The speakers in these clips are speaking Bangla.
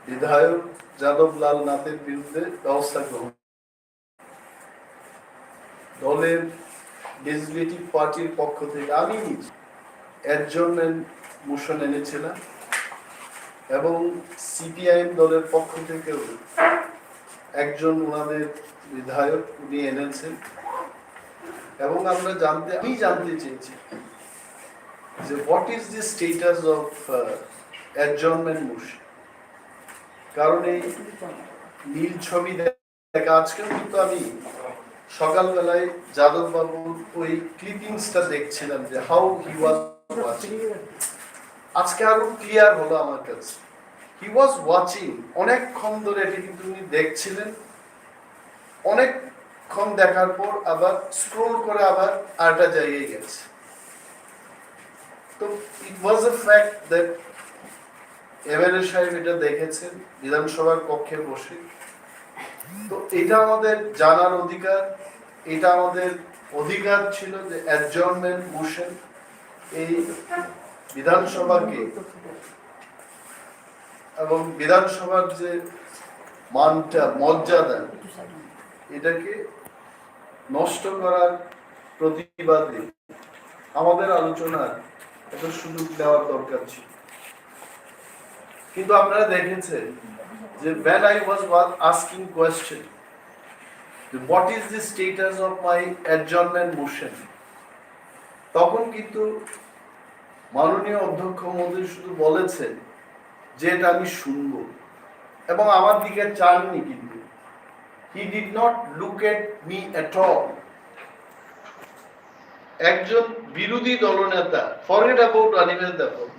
বিধায়ক যাদব লাল নাথের বিরুদ্ধে ব্যবস্থা গ্রহণ। দলের লেজিসলেটিভ পার্টির পক্ষ থেকে আমি নিজে অ্যাডজর্নমেন্ট মোশন এনেছিলাম এবং সিপিআইএম দলের পক্ষ থেকেও একজন ওনাদের বিধায়ক উনি এনেছেন এবং আমি জানতে চেয়েছি যে what is the status of adjournment motion. কারণ এই নীল ছবি দেখা আজকেও কিন্তু আমি সকালবেলায় যাদব বাবুর ওই ক্লিপিংসটা দেখছিলাম যে হাউ হি ওয়াজ ওয়াচিং। আজকে আরো ক্লিয়ার হলো আমার কাছে, হি ওয়াজ ওয়াচিং অনেকক্ষণ ধরে। এটি কিন্তু উনি দেখছিলেন, অনেকক্ষণ দেখার পর আবার স্ক্রোল করে আবার আরেকটা জায়গায় গেছে। তো ইট ওয়াজ এ ফ্যাক্ট দ্যাট এমএলএ সাহেব এটা দেখেছেন বিধানসভার কক্ষে বসে। তো এটা আমাদের জানার অধিকার, এটা আমাদের অধিকার ছিল যে অ্যাডজর্নমেন্ট মোশন এই বিধানসভাকে এবং বিধানসভার যে মানটা মর্যাদা এটাকে নষ্ট করার প্রতিবাদে আমাদের আলোচনার একটা সুযোগ দেওয়ার দরকার ছিল। কিন্তু আপনারা দেখেছেন যে when I was asking question what is the status of my adjournment motion, তখন কিন্তু মাননীয় অধ্যক্ষ মহোদয় শুধু বলেছেন যে এটা আমি শুনবো এবং আমার দিকে চাননি। কিন্তু he did not look at me at all. একজন বিরোধী দলনেতা, forget about অনিমেষ দেববর্মা,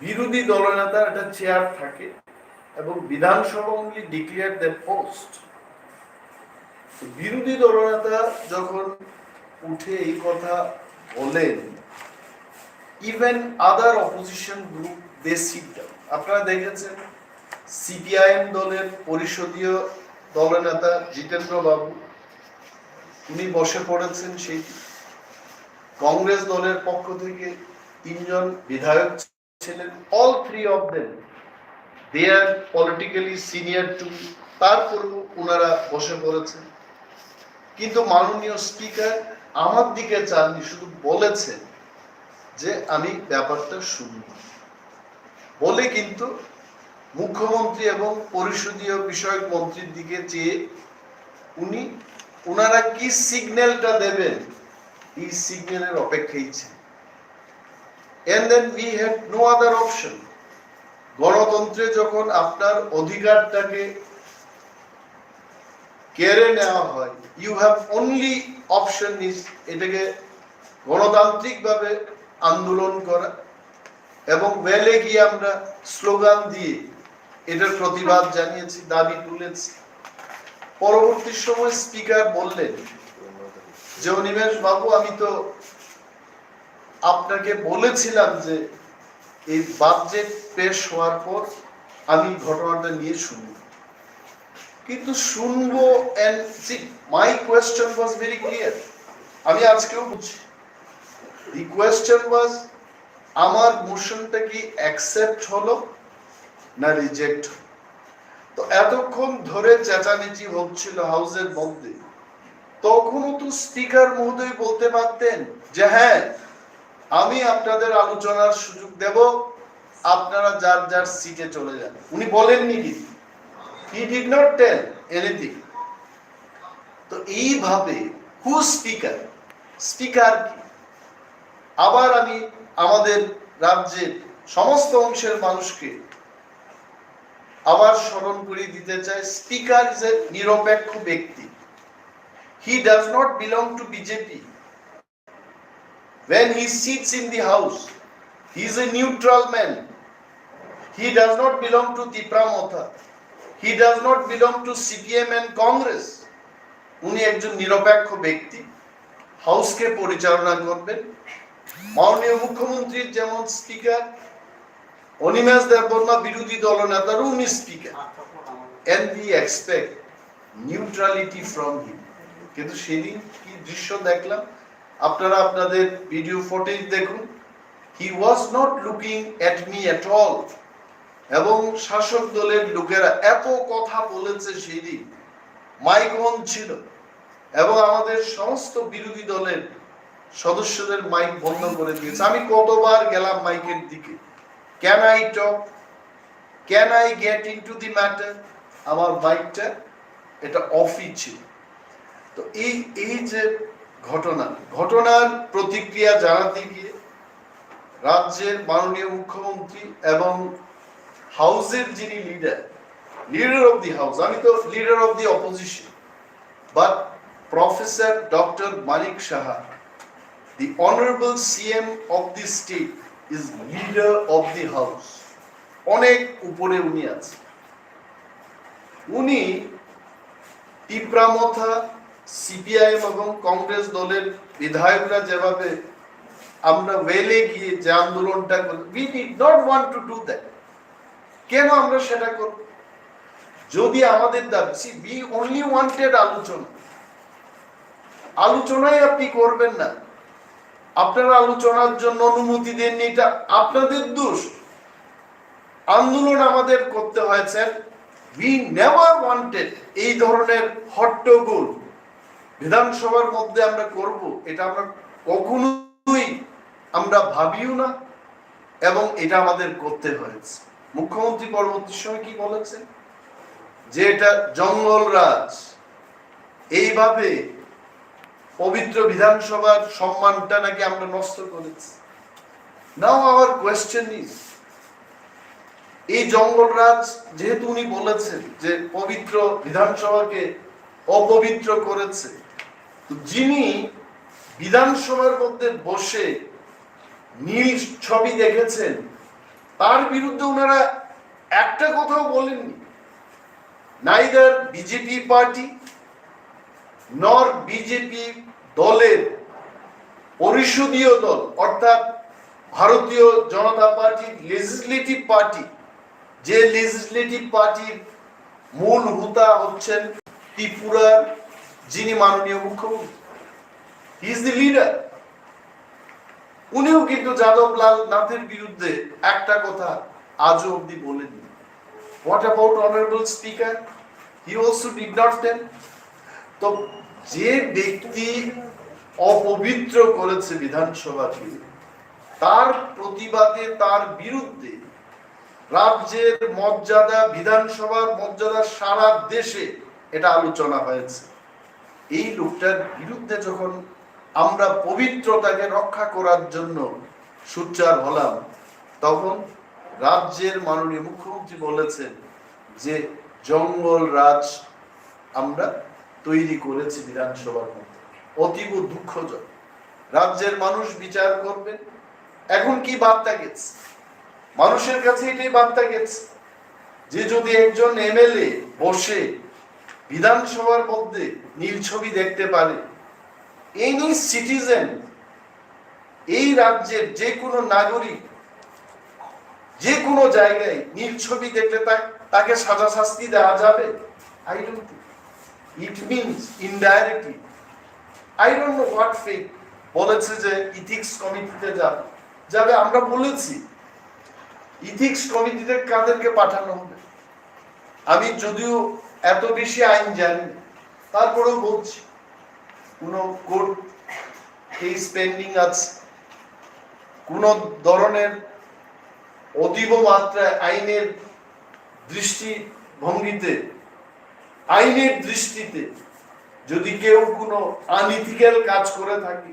বিরোধী দলনেতার একটা চেয়ার থাকে এবং বিধানসভা only declared their post. বিরোধী দলনেতা যখন উঠে এই কথা বলেন, even other opposition group they sit down. আপনারা দেখেছেন সিপিআইএম দলের পরিষদীয় দলনেতা জিতেন্দ্র বাবু উনি বসে পড়েছেন সেই। কংগ্রেস দলের পক্ষ থেকে 3 জন বিধায়ক ছিলেন, all 3 of them they are politically senior to, তারপরেও ওনারা বসে পড়েছেন। কিন্তু মাননীয় স্পিকার আমার দিকে চাননি, শুধু বলেছেন যে আমি ব্যাপারটা শুনব বলে কিন্তু মুখ্যমন্ত্রী এবং পরিষদীয় বিষয়ক মন্ত্রীর দিকে চেয়ে ওনারা কি সিগন্যালটা দেবেন এই সিগন্যালের অপেক্ষায় ছিল। and then we had no other option. গণতন্ত্রে যখন আপনার অধিকারটাকে কেড়ে নেওয়া হয়, you have only option is এটাকে গণতান্ত্রিকভাবে আন্দোলন করা এবং ওয়েলে গিয়ে আমরা স্লোগান দিয়ে এটার প্রতিবাদ জানিয়েছি, দাবি তুলেছি। পরবর্তী সময় স্পিকার বললেন যে অনিমেষ বাবু আমি তো আপনাকে বলেছিলাম যে এই বাজেট পেশ হওয়ার পর আমি ঘটনাটা নিয়ে শুনব, কিন্তু শুনবো and see my question was very clear. আমি আজকেও বুঝছি দি কোয়েশ্চন ওয়াজ আমার মোশনটা কি অ্যাকসেপ্ট হলো না রিজেক্ট। তো এতক্ষণ ধরে চেঁচামেচি হচ্ছিল হাউসের মধ্যে, তখনও তো স্পিকার মহোদয় বলতে পারতেন যে হ্যাঁ আমি আপনাদের আলোচনার সুযোগ দেব, আপনারা যার যার সিটে চলে যান। উনি বলেননি কি, he did not tell anything. তো এইভাবে হু স্পিকার, স্পিকার কি? আবার আমি আমাদের রাজ্যের সমস্ত অংশের মানুষকে আবার স্মরণ করিয়ে দিতে চাই, স্পিকার ইজ এ নিরপেক্ষ ব্যক্তি। He does not belong to BJP. When he sits in the house, he is a neutral man. He does not belong to Tipramotha. He does not belong to CPM and Congress. উনি একজন নিরপেক্ষ ব্যক্তি, হাউসকে পরিচালনা করবেন। মাননীয় মুখ্যমন্ত্রীর যেমন স্পিকার, অনিমেষ দেববর্মা বিরোধী দলনেতারও উনি speaker, and we expect neutrality from him. কিন্তু সেদিন কি দৃশ্য দেখলাম, আপনারা আপনাদের ভিডিও ফুটেজ দেখুন, he was not looking at me at all. এবং শাসক দলের লোকেরা এত কথা বলেছে সেদিন, মাইক অন ছিল এবং আমাদের সমস্ত বিরোধী দলের সদস্যদের মাইক বন্ধ করে দিয়েছে। আমি কতবার গেলাম মাইকের দিকে, can I talk, can I get into the matter, আমার মাইকটা এটা অফই ছিল। তো এই যে ঘটনার প্রতিক্রিয়া জানাতে গিয়ে রাজ্যের মাননীয় মুখ্যমন্ত্রী এবং হাউসের যিনি লিডার অফ দি হাউস, আমি তো leader of the opposition, but professor doctor Manik Saha, the honorable CM of the state is leader of the house, অনেক উপরে উনি আছে। উনি টিপ্রামথা সিপিআইএম এবং কংগ্রেস দলের বিধায়করা যেভাবে আমরা ওয়েলে গিয়ে যে আন্দোলনটা করি, we did not want to do that, কেন আমরা সেটা করব? যদি আমাদের দাবি, we only wanted আলোচনাই আপনি করবেন না, আপনারা আলোচনার জন্য অনুমতি দেননি, এটা আপনাদের দোষ। আন্দোলন আমাদের করতে হয়েছে। we never wanted এই ধরনের হট্টগোল বিধানসভার মধ্যে আমরা করব, এটা আমরা কখনোই আমরা ভাবিও না, এবং এটা আমাদের করতে হয়েছে। মুখ্যমন্ত্রী পরবর্তী সময় কি বলেছেন, যে এটা জঙ্গল রাজ, এইভাবে পবিত্র বিধানসভার সম্মানটা নাকি আমরা নষ্ট করেছি। নাও আওয়ার কোয়েশ্চেন ইজ, এই জঙ্গল রাজ যেহেতু উনি বলেছেন যে পবিত্র বিধানসভাকে অপবিত্র করেছে, তো যিনি বিধানসভার মধ্যে বসে নীল ছবি দেখেছেন, তার বিরুদ্ধে ওনারা একটা কথাও বলেননি। নাইদার বিজেপি পার্টি নর বিজেপি দলের পরিষদীয় দল, অর্থাৎ ভারতীয় জনতা পার্টি লেজিসলেটিভ পার্টি, যে লেজিসলেটিভ পার্টির মূল হুতা হচ্ছেন ত্রিপুরার যিনি মাননীয় মুখ্যমন্ত্রী, হি ইজ দি লিডার, উনিও কিন্তু যাদবলাল নাথের বিরুদ্ধে একটা কথা আজও অব্দি বলেননি। What about honorable speaker? He also did not tell. তো যে ব্যক্তি অপবিত্র করেছে বিধানসভাকে, তার প্রতিবাদে, তার বিরুদ্ধে রাজ্যের মর্যাদা, বিধানসভার মর্যাদা সারা দেশে এটা আলোচনা হয়েছে। এই লোকটার বিরুদ্ধে যখন আমরা পবিত্রতাকে রক্ষা করার জন্য সোচ্চার হলাম, তখন রাজ্যের মাননীয় মুখ্যমন্ত্রী বলেছেন যে জঙ্গল রাজ আমরা তৈরি করেছি বিধানসভার মধ্যে। অতীব দুঃখজনক। রাজ্যের মানুষ বিচার করবেন। এখন কি বার্তা গেছে মানুষের কাছে? এটাই বার্তা গেছে যে যদি একজন এমএলএ বসে বিধানসভার মধ্যে নীল ছবি দেখতে পারে, এনি সিটিজেন, এই রাজ্যের যে কোনো নাগরিক যে কোনো জায়গায় নীল ছবি দেখলে তাকে সাজা শাস্তি দেওয়া যাবে? I don't think. It means indirectly, I don't know what fate বলেছে যে ইথিক্স কমিটিতে যাবে। আমরা বলেছি ইথিক্স কমিটিতে কাদেরকে পাঠানো হবে। আমি যদিও এত বেশি আইন জানি, তারপরেও বলছি কোন কোর্ট কেস পেন্ডিং আছে, কোন ধরনের অতীব মাত্রায় আইনের দৃষ্টিভঙ্গিতে, আইনের দৃষ্টিতে যদি কেউ কোনো আনইথিক্যাল কাজ করে থাকে,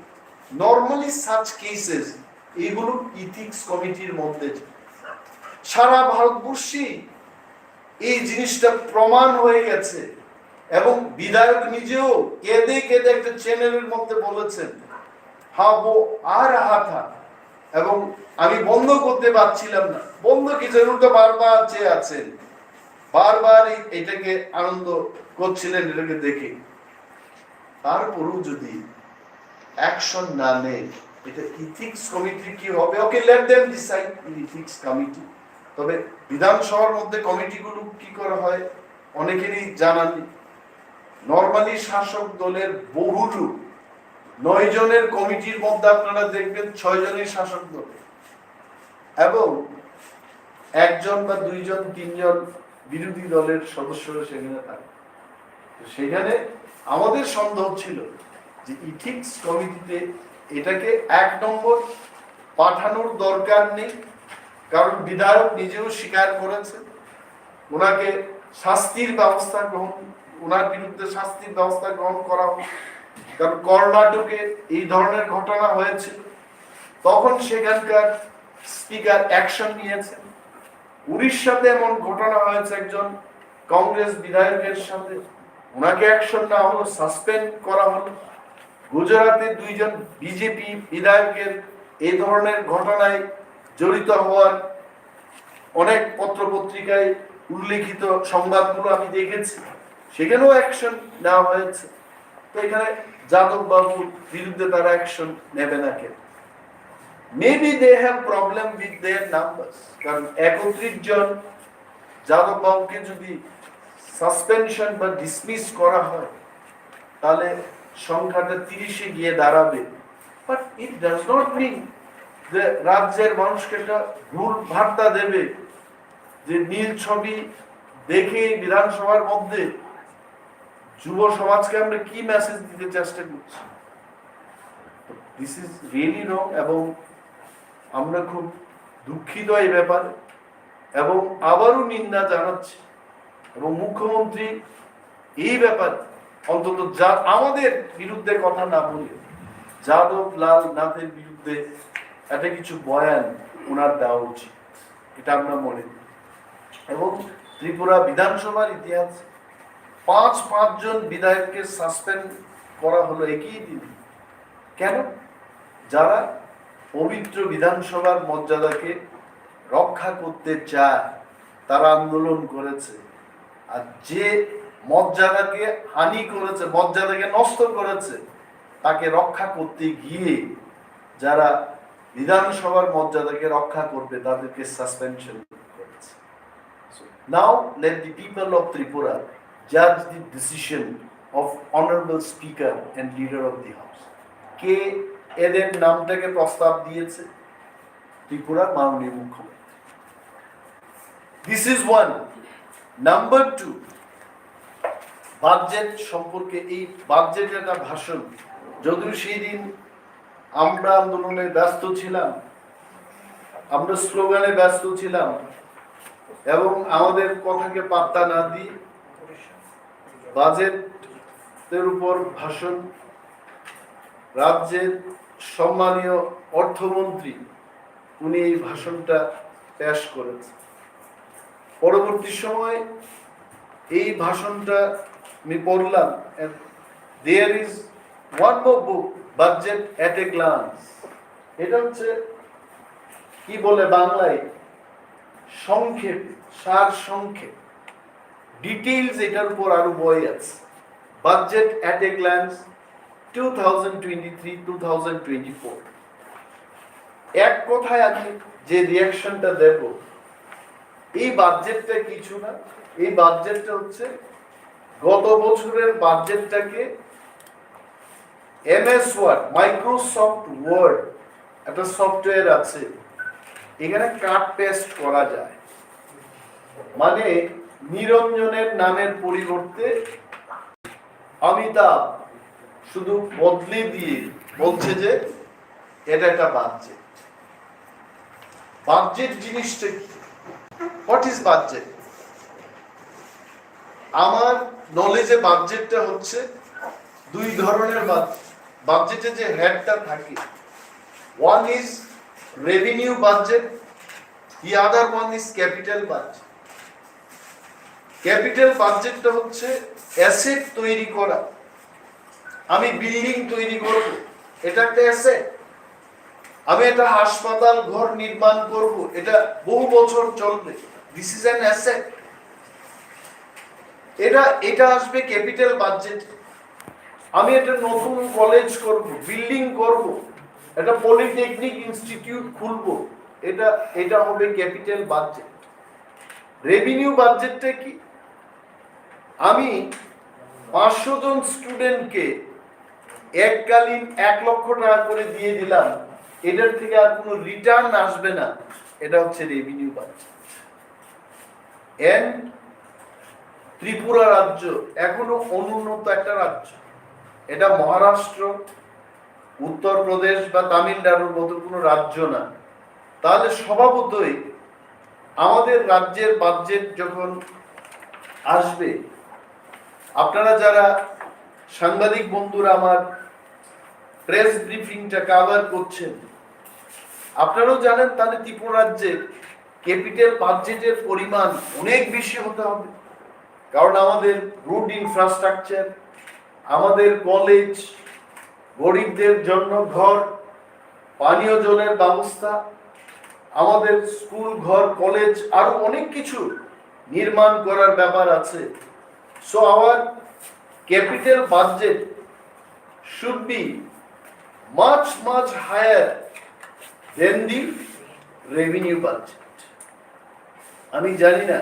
নরমালি সাচ কেসেস এইগুলো ইথিক্স কমিটির মধ্যে। সারা ভারতবর্ষে এই জিনিসটা প্রমাণ হয়ে গেছে, এবং বিধায়ক নিজেও কেঁদে কেঁদে একটা চ্যানেলের মধ্যে বলেছেন, হ্যাঁ ও আ রাহা থা, এবং আমি বন্ধ করতে পারছিলাম না। বন্ধ কি জরুরটা বারবার চেয়ে আছেন, বারবার এটাকে আনন্দ করছিলেন এটাকে দেখে। তারপরেও যদি অ্যাকশন না নেয়, এটা ইথিক্স কমিটি কি হবে? Okay, let them decide in ethics committee. তবে বিধানসভার মধ্যে কমিটিগুলো কি করা হয় অনেকেরই জানা নেই। নরমালি শাসক দলের বহু লোক, 9 জনের কমিটির মধ্যে আপনারা দেখবেন 6 জনই শাসক দল, এবং একজন বা দুইজন তিনজন বিরোধী দলের সদস্যরা সেখানে থাকে। সেখানে আমাদের সন্দেহ ছিল যে ইথিক্স কমিটিতে এটাকে 1 নম্বর পাঠানোর দরকার নেই, কারণ বিধায়ক নিজেও স্বীকার করেছেন ওনাকে শাস্তির ব্যবস্থা গ্রহণ, ওনার বিরুদ্ধে শাস্তির ব্যবস্থা গ্রহণ করা হোক। কারণ কর্ণাটকে এই ধরনের ঘটনা হয়েছিল, তখন সেখানকার স্পিকার অ্যাকশন নিয়েছেন। উড়িষ্যাতে এমন ঘটনা হয়েছে একজন কংগ্রেস বিধায়কের সাথে, ওনাকে অ্যাকশন না হলো, সাসপেন্ড করা হলো। গুজরাটে 2 জন বিজেপি বিধায়কের এই ধরনের ঘটনায় জড়িত হওয়ার অনেক পত্রপত্রিকায় উল্লেখিত সংবাদগুলো আমি দেখেছি, সেখানেও অ্যাকশন নেওয়া হয়েছে। তো এখানে যাদব বাবুর বিরুদ্ধে তারা অ্যাকশন নেবে না কেন? Maybe they have problem with their numbers, কারণ 31 জন যাদব বাবুকে যদি সাসপেনশন বা ডিসমিস করা হয় তাহলে সংখ্যাটা 30-এ গিয়ে দাঁড়াবে। But it does not mean যে রাজ্যের মানুষকে একটা ভুল বার্তা দেবে যে নীল ছবি দেখে বিধানসভার মধ্যে যুব সমাজকে আমরা কি মেসেজ দিতে চেষ্টা করছি। দিস ইজ রিয়েলি রং, এবং আমরা খুব দুঃখিত এই ব্যাপারে, এবং আবারও নিন্দা জানাচ্ছি। এবং মুখ্যমন্ত্রী এই ব্যাপারে অন্তত যা আমাদের বিরুদ্ধে কথা না বলে যাদব লাল নাথের বিরুদ্ধে একটা কিছু বয়ান ওনার দেওয়া উচিত, এটা আমরা মনে করি। এবং ত্রিপুরা বিধানসভার ইতিহাসে 5 জন বিধায়ককে সাসপেন্ড করা হলো একই দিন। কেন? যারা পবিত্র বিধানসভার মর্যাদাকে রক্ষা করতে চায় তারা আন্দোলন করেছে, আর যে মর্যাদাকে হানি করেছে, মর্যাদাকে নষ্ট করেছে, তাকে রক্ষা করতে গিয়ে যারা বিধানসভার মর্যাদাকে রক্ষা করবে তাদেরকে সাসপেনশন করেছে। Now let the people of Tripura judge the decision of honorable speaker and leader of the house. কে এদের নামটাকে প্রস্তাব দিয়েছে? ত্রিপুরার মাননীয় মুখ্যমন্ত্রী। This is one. Number 2, budget সম্পর্কে, এই বাজেট একটা ভাষণ, যদিও সেই দিন আমরা আন্দোলনে ব্যস্ত ছিলাম, আমরা স্লোগানে ব্যস্ত ছিলাম, এবং আমাদের কথাকে পাত্তা না দিয়ে বাজেটের উপর ভাষণ রাজ্যের সম্মানীয় অর্থমন্ত্রী উনি এই ভাষণটা পেশ করেছেন। পরবর্তী সময় এই ভাষণটা আমি পড়লাম। There is one more book, Budget at a Glance. এটা হচ্ছে কি বলে বাংলায়, সংক্ষেপ, সার সংক্ষেপ, ডিটেইলস এটার উপর আরো বই আছে। Budget at a glance 2023-2024। এক কথায় আমি যে রিঅ্যাকশনটা দেব, এই বাজেটটা কিছু না, এই বাজেটটা হচ্ছে গত বছরের বাজেটটাকে MS ওয়ার্ড, মাইক্রোসফট ওয়ার্ড একটা সফটওয়্যার আছে, এখানে কাট পেস্ট করা যায়। মানে নিরঞ্জনের নামের পরিবর্তে অমিতাভ শুধু বদলে দিয়ে বলছে যে এটা একটা বাজেট। বাজেট জিনিসটা কি? What is budget? আমার নলেজে বাজেটটা হচ্ছে 2 ধরনের। বাজেটে যে হেডটা থাকে, one is revenue budget, the other one is capital budget. Capital বাজেটটা হচ্ছে অ্যাসেট তৈরি করা। আমি বিল্ডিং তৈরি করব, এটা একটা অ্যাসেট। আমি একটা হাসপাতাল ঘর নির্মাণ করব, এটা বহু বছর চলবে, দিস ইজ অ্যান অ্যাসেট। এটা আসবে ক্যাপিটাল বাজেট। আমি একটা নতুন কলেজ করব, বিল্ডিং করব, একটা পলিটেকনিক ইনস্টিটিউট খুলব, এটা হবে ক্যাপিটাল বাজেট। রেভিনিউ বাজেটটা কি? আমি 500 জন স্টুডেন্টকে এককালীন 1 লক্ষ টাকা করে দিয়ে দিলাম, এটার থেকে আর কোনো রিটার্ন আসবে না, এটা হচ্ছে রেভিনিউ বাজেট। এন্ড ত্রিপুরা রাজ্য এখনো অনুন্নত একটা রাজ্য। এটা মহারাষ্ট্র, উত্তরপ্রদেশ বা তামিলনাড়ুর মতো কোনো রাজ্য না। তাহলে স্বভাবতই আমাদের রাজ্যের বাজেট যখন আসবে, আপনারা যারা সাংবাদিক বন্ধুরা আমার প্রেস ব্রিফিংটা কভার করছেন, আপনারাও জানেন তাহলে ত্রিপুরা রাজ্যের ক্যাপিটাল বাজেটের পরিমাণ অনেক বেশি হতে হবে। কারণ আমাদের রুট ইনফ্রাস্ট্রাকচার, আমাদের কলেজ, গরিবদের জন্য ঘর, পানীয় জলের ব্যবস্থা, আমাদের স্কুল, ঘর, কলেজ, আরো অনেক কিছু নির্মাণ করার ব্যাপার আছে। So our capital budget should be much higher than the revenue budget. আমি জানি না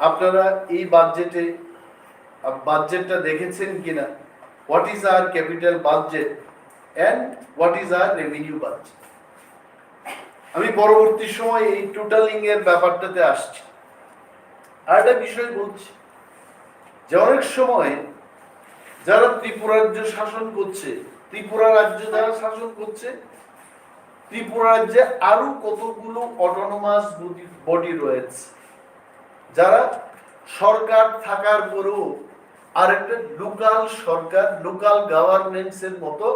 আপনারা এই বাজেটটা দেখেছেন কিনা। What is our capital budget and what is our revenue budget. আমি পরবর্তী সময় এই টোটালিং এর ব্যাপারটাতে আসছি। আর একটা বিষয় বলছি যে অনেক সময় যারা ত্রিপুরা রাজ্য শাসন করছে, ত্রিপুরা রাজ্য যারা শাসন করছে, ত্রিপুরা রাজ্যে আরো কতগুলো অটোনোমাস বডি রয়েছে যারা সরকার থাকার পরেও আরেকটা লোকাল সরকার, লোকাল গভর্নমেন্টস এর মতো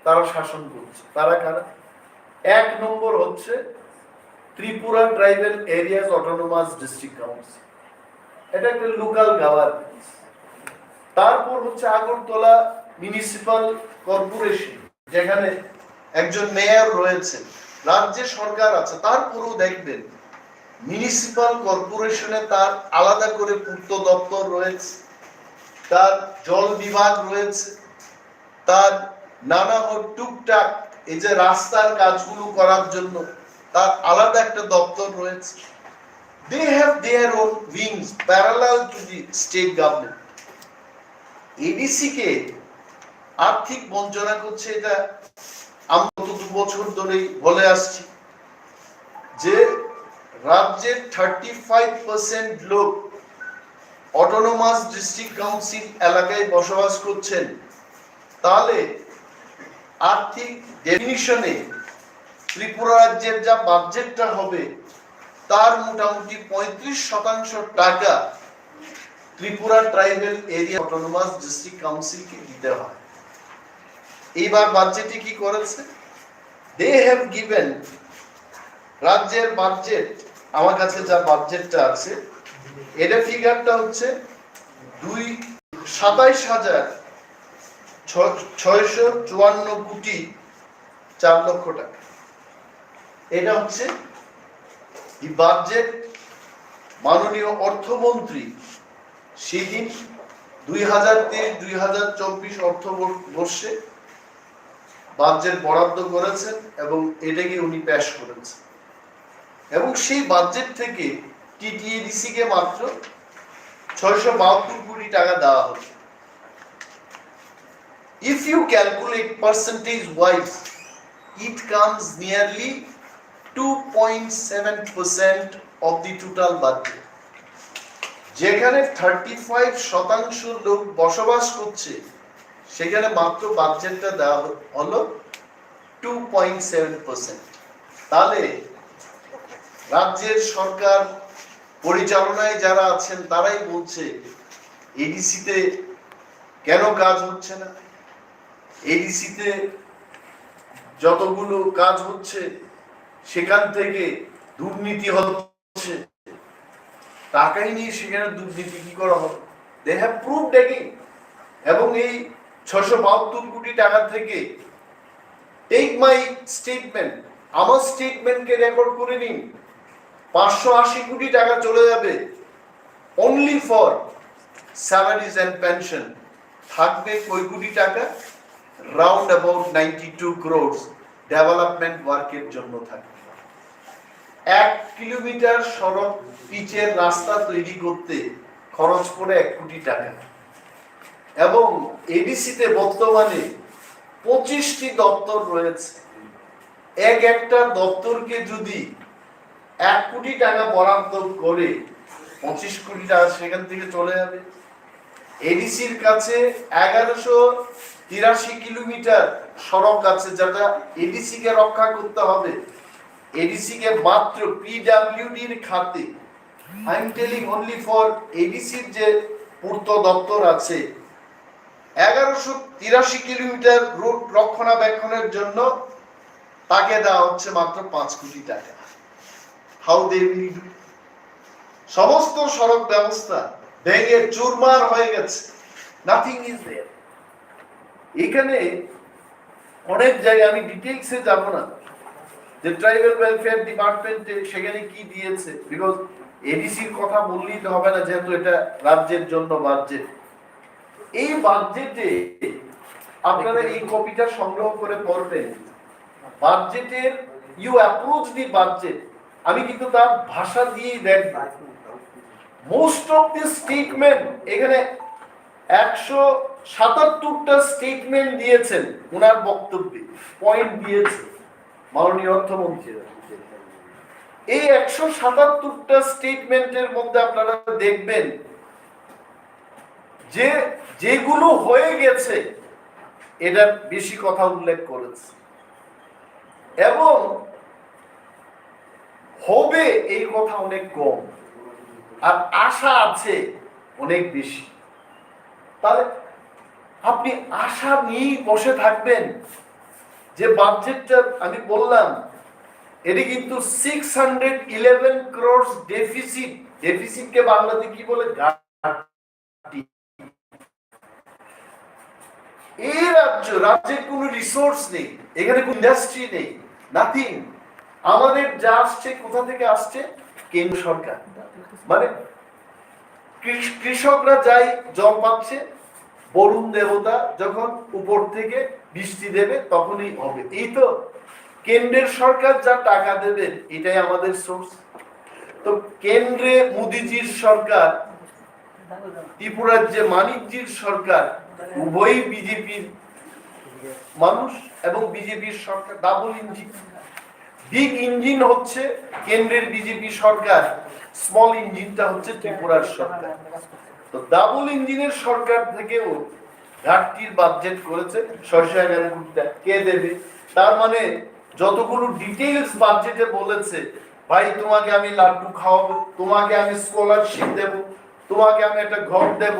তারা শাসন করছে। তারা কারা? এক নম্বর হচ্ছে Tripura tribal areas autonomous district council, এটা একটা লোকাল গভর্নমেন্ট। তারপর হচ্ছে আগরতলা মিউনিসিপাল কর্পোরেশন, যেখানে একজন মেয়র রয়েছে, রাজ্যে সরকার আছে, তারপরেও দেখবেন মিউনিসিপাল কর্পোরেশনে তার আলাদা করে পূর্ত দপ্তর রয়েছে, তার জল বিভাগ রয়েছে, তার নানা টুকটাক এই যে রাস্তার কাজগুলো করার জন্য তার আলাদা একটা দপ্তর রয়েছে। They have their own wings parallel to the state government. ADC কে আর্থিক বঞ্চনা করছে, এটা আমরা তো 2 বছর ধরেই বলে আসছি যে রাজ্যের 35% লোক অটোনোমাস ডিস্ট্রিক্ট কাউন্সিল এলাকায় বসবাস করছেন। তাহলে আর্থিক ডেফিনিশনে ত্রিপুরা রাজ্যের যা বাজেটটা হবে তার মোটামুটি 35% টাকা Tripura tribal area autonomous district কাউন্সিলকে দিতে হয়। এইবার বাজেটে কি করেছে? দে হ্যাভ গিভেন, রাজ্যের বাজেট, আমার কাছে যা বাজেটটা আছে এটা ফিগারটা হচ্ছে 27,654 কোটি 4 লক্ষ টাকা। এটা হচ্ছে এই বাজেট মাননীয় অর্থমন্ত্রী সেদিন 2023-2024 অর্থবর্ষে বাজেট বরাদ্দ করেছেন এবং এটাকে উনি পেশ করেছেন। এবং সেই বাজেট থেকে টিটিএডিসি কে মাত্র 672 কোটি টাকা দেওয়া হবে। If you calculate percentage wise, it comes nearly 2.7% of the total budget. যেখানে 35% লোক বসবাস করছে সেখানে মাত্র বাজেটটা দেওয়া হলো 2.7%। তাহলে রাজ্যের সরকার পরিচালনায় যারা আছেন তারাই বলছে এডিসিতে কেন কাজ হচ্ছে না, এডিসিতে যতগুলো কাজ হচ্ছে সেখান থেকে দুর্নীতি হচ্ছে, টাকাই নিয়ে সেখানে দুর্নীতি কি করা হবে? They have proved again. এবং এই 672 কোটি টাকা থেকে টেক মাই স্টেটমেন্ট, আমার স্টেটমেন্টকে রেকর্ড করে নিন, 580 কোটি টাকা চলে যাবে only for salaries and pension. থাকবে কয় কোটি টাকা? রাউন্ড অ্যাবাউট 92 crores ডেভেলপমেন্ট ওয়ার্কের জন্য থাকবে। 1 কিলোমিটার সড়ক পিচের রাস্তা তৈরি করতে খরচ পড়ে 1 কোটি টাকা। এবং এডিসিতে বর্তমানে 25টি দপ্তর রয়েছে। একটা দপ্তরকে যদি 1 কোটি টাকা বরাদ্দ করে 25 কোটি টাকা সেখান থেকে চলে যাবে। এডিসির কাছে 1183 কিলোমিটার সড়ক আছে, যেটা এডিসি কে রক্ষা করতে হবে। এডিসি কে মাত্র পিডব্লিউডির খাতে, I am telling only for এডিসির যে পূর্ত দপ্তর আছে, 1183 কিলোমিটার রুট রক্ষণাবেক্ষণের জন্য তাকে দেওয়া হচ্ছে মাত্র 5 কোটি টাকা। How they will do? সমস্ত সড়ক ব্যবস্থা ভেঙে চুরমার হয়ে গেছে, নাথিং ইজ দেয়ার। এখানে অনেক জায়গায়, আমি ডিটেইলসে যাব না যে ট্রাইবাল ওয়েলফেয়ার ডিপার্টমেন্টে সেখানে কি দিয়েছে, বিকজ এডিসির কথা বললেই তো হবে না, যেহেতু এটা রাজ্যের জন্য বাজেট। এই বাজেটে আপনারা এই কপিটা সংগ্রহ করে পড়বেন। বাজেটের ইউ অ্যাপ্রোচ দি বাজেট, আমি কিন্তু তার ভাষা দিয়েই দেখব। মোস্ট অফ দি স্টেটমেন্ট, এখানে 177টা স্টেটমেন্ট দিয়েছেন ওনার বক্তব্যে, পয়েন্ট দিয়েছে মাননীয় অর্থমন্ত্রী। এই 177টা স্টেটমেন্টের মধ্যে আপনারা দেখবেন যে যেগুলো হয়ে গেছে এটা বেশি কথা উল্লেখ করেছে, এবং হবে এই কথা অনেক কম, আর আশা আছে অনেক বেশি। তাহলে আপনি আশা নিয়ে বসে থাকবেন যে বাজেটটা আমি বললাম, এটি কিন্তু 611 crore ডেফিসিট। ডেফিসিটকে বাংলাতে কি বলে? ঘাটতি। এই রাজ্যের কোনো রিসোর্স নেই, এখানে কোনো ইন্ডাস্ট্রি নেই, নাথিং। আমাদের যা আসছে কোথা থেকে আসছে? কেন্দ্র সরকার। মানে কৃষকরা যাই জল পাচ্ছে, বরুণ দেবতা যখন উপর থেকে বৃষ্টি দেবে তখনই হবে। এই তো কেন্দ্রের সরকার যা টাকা দেবে, এটাই আমাদের সোর্স। তো কেন্দ্রে মোদিজির সরকার, ত্রিপুরার যে মানিকজির সরকার, উভয়ই বিজেপির মানুষ এবং বিজেপির সরকার, ডাবল ইঞ্জিন। বিগ ইঞ্জিন হচ্ছে কেন্দ্রের বিজেপি সরকার, স্মল ইঞ্জিনটা হচ্ছে ত্রিপুরার সরকার। তো ডাবল ইঞ্জিনের সরকার থেকেও ঘাটতির বাজেট করেছে 611 কোটি টাকা। কে দেবে? তার মানে যতগুলো ডিটেইলস বাজেটে বলেছে, ভাই তোমাকে আমি লাড্ডু খাওয়াবো, তোমাকে আমি স্কলারশিপ দেব, তোমাকে আমি একটা ঘর দেব,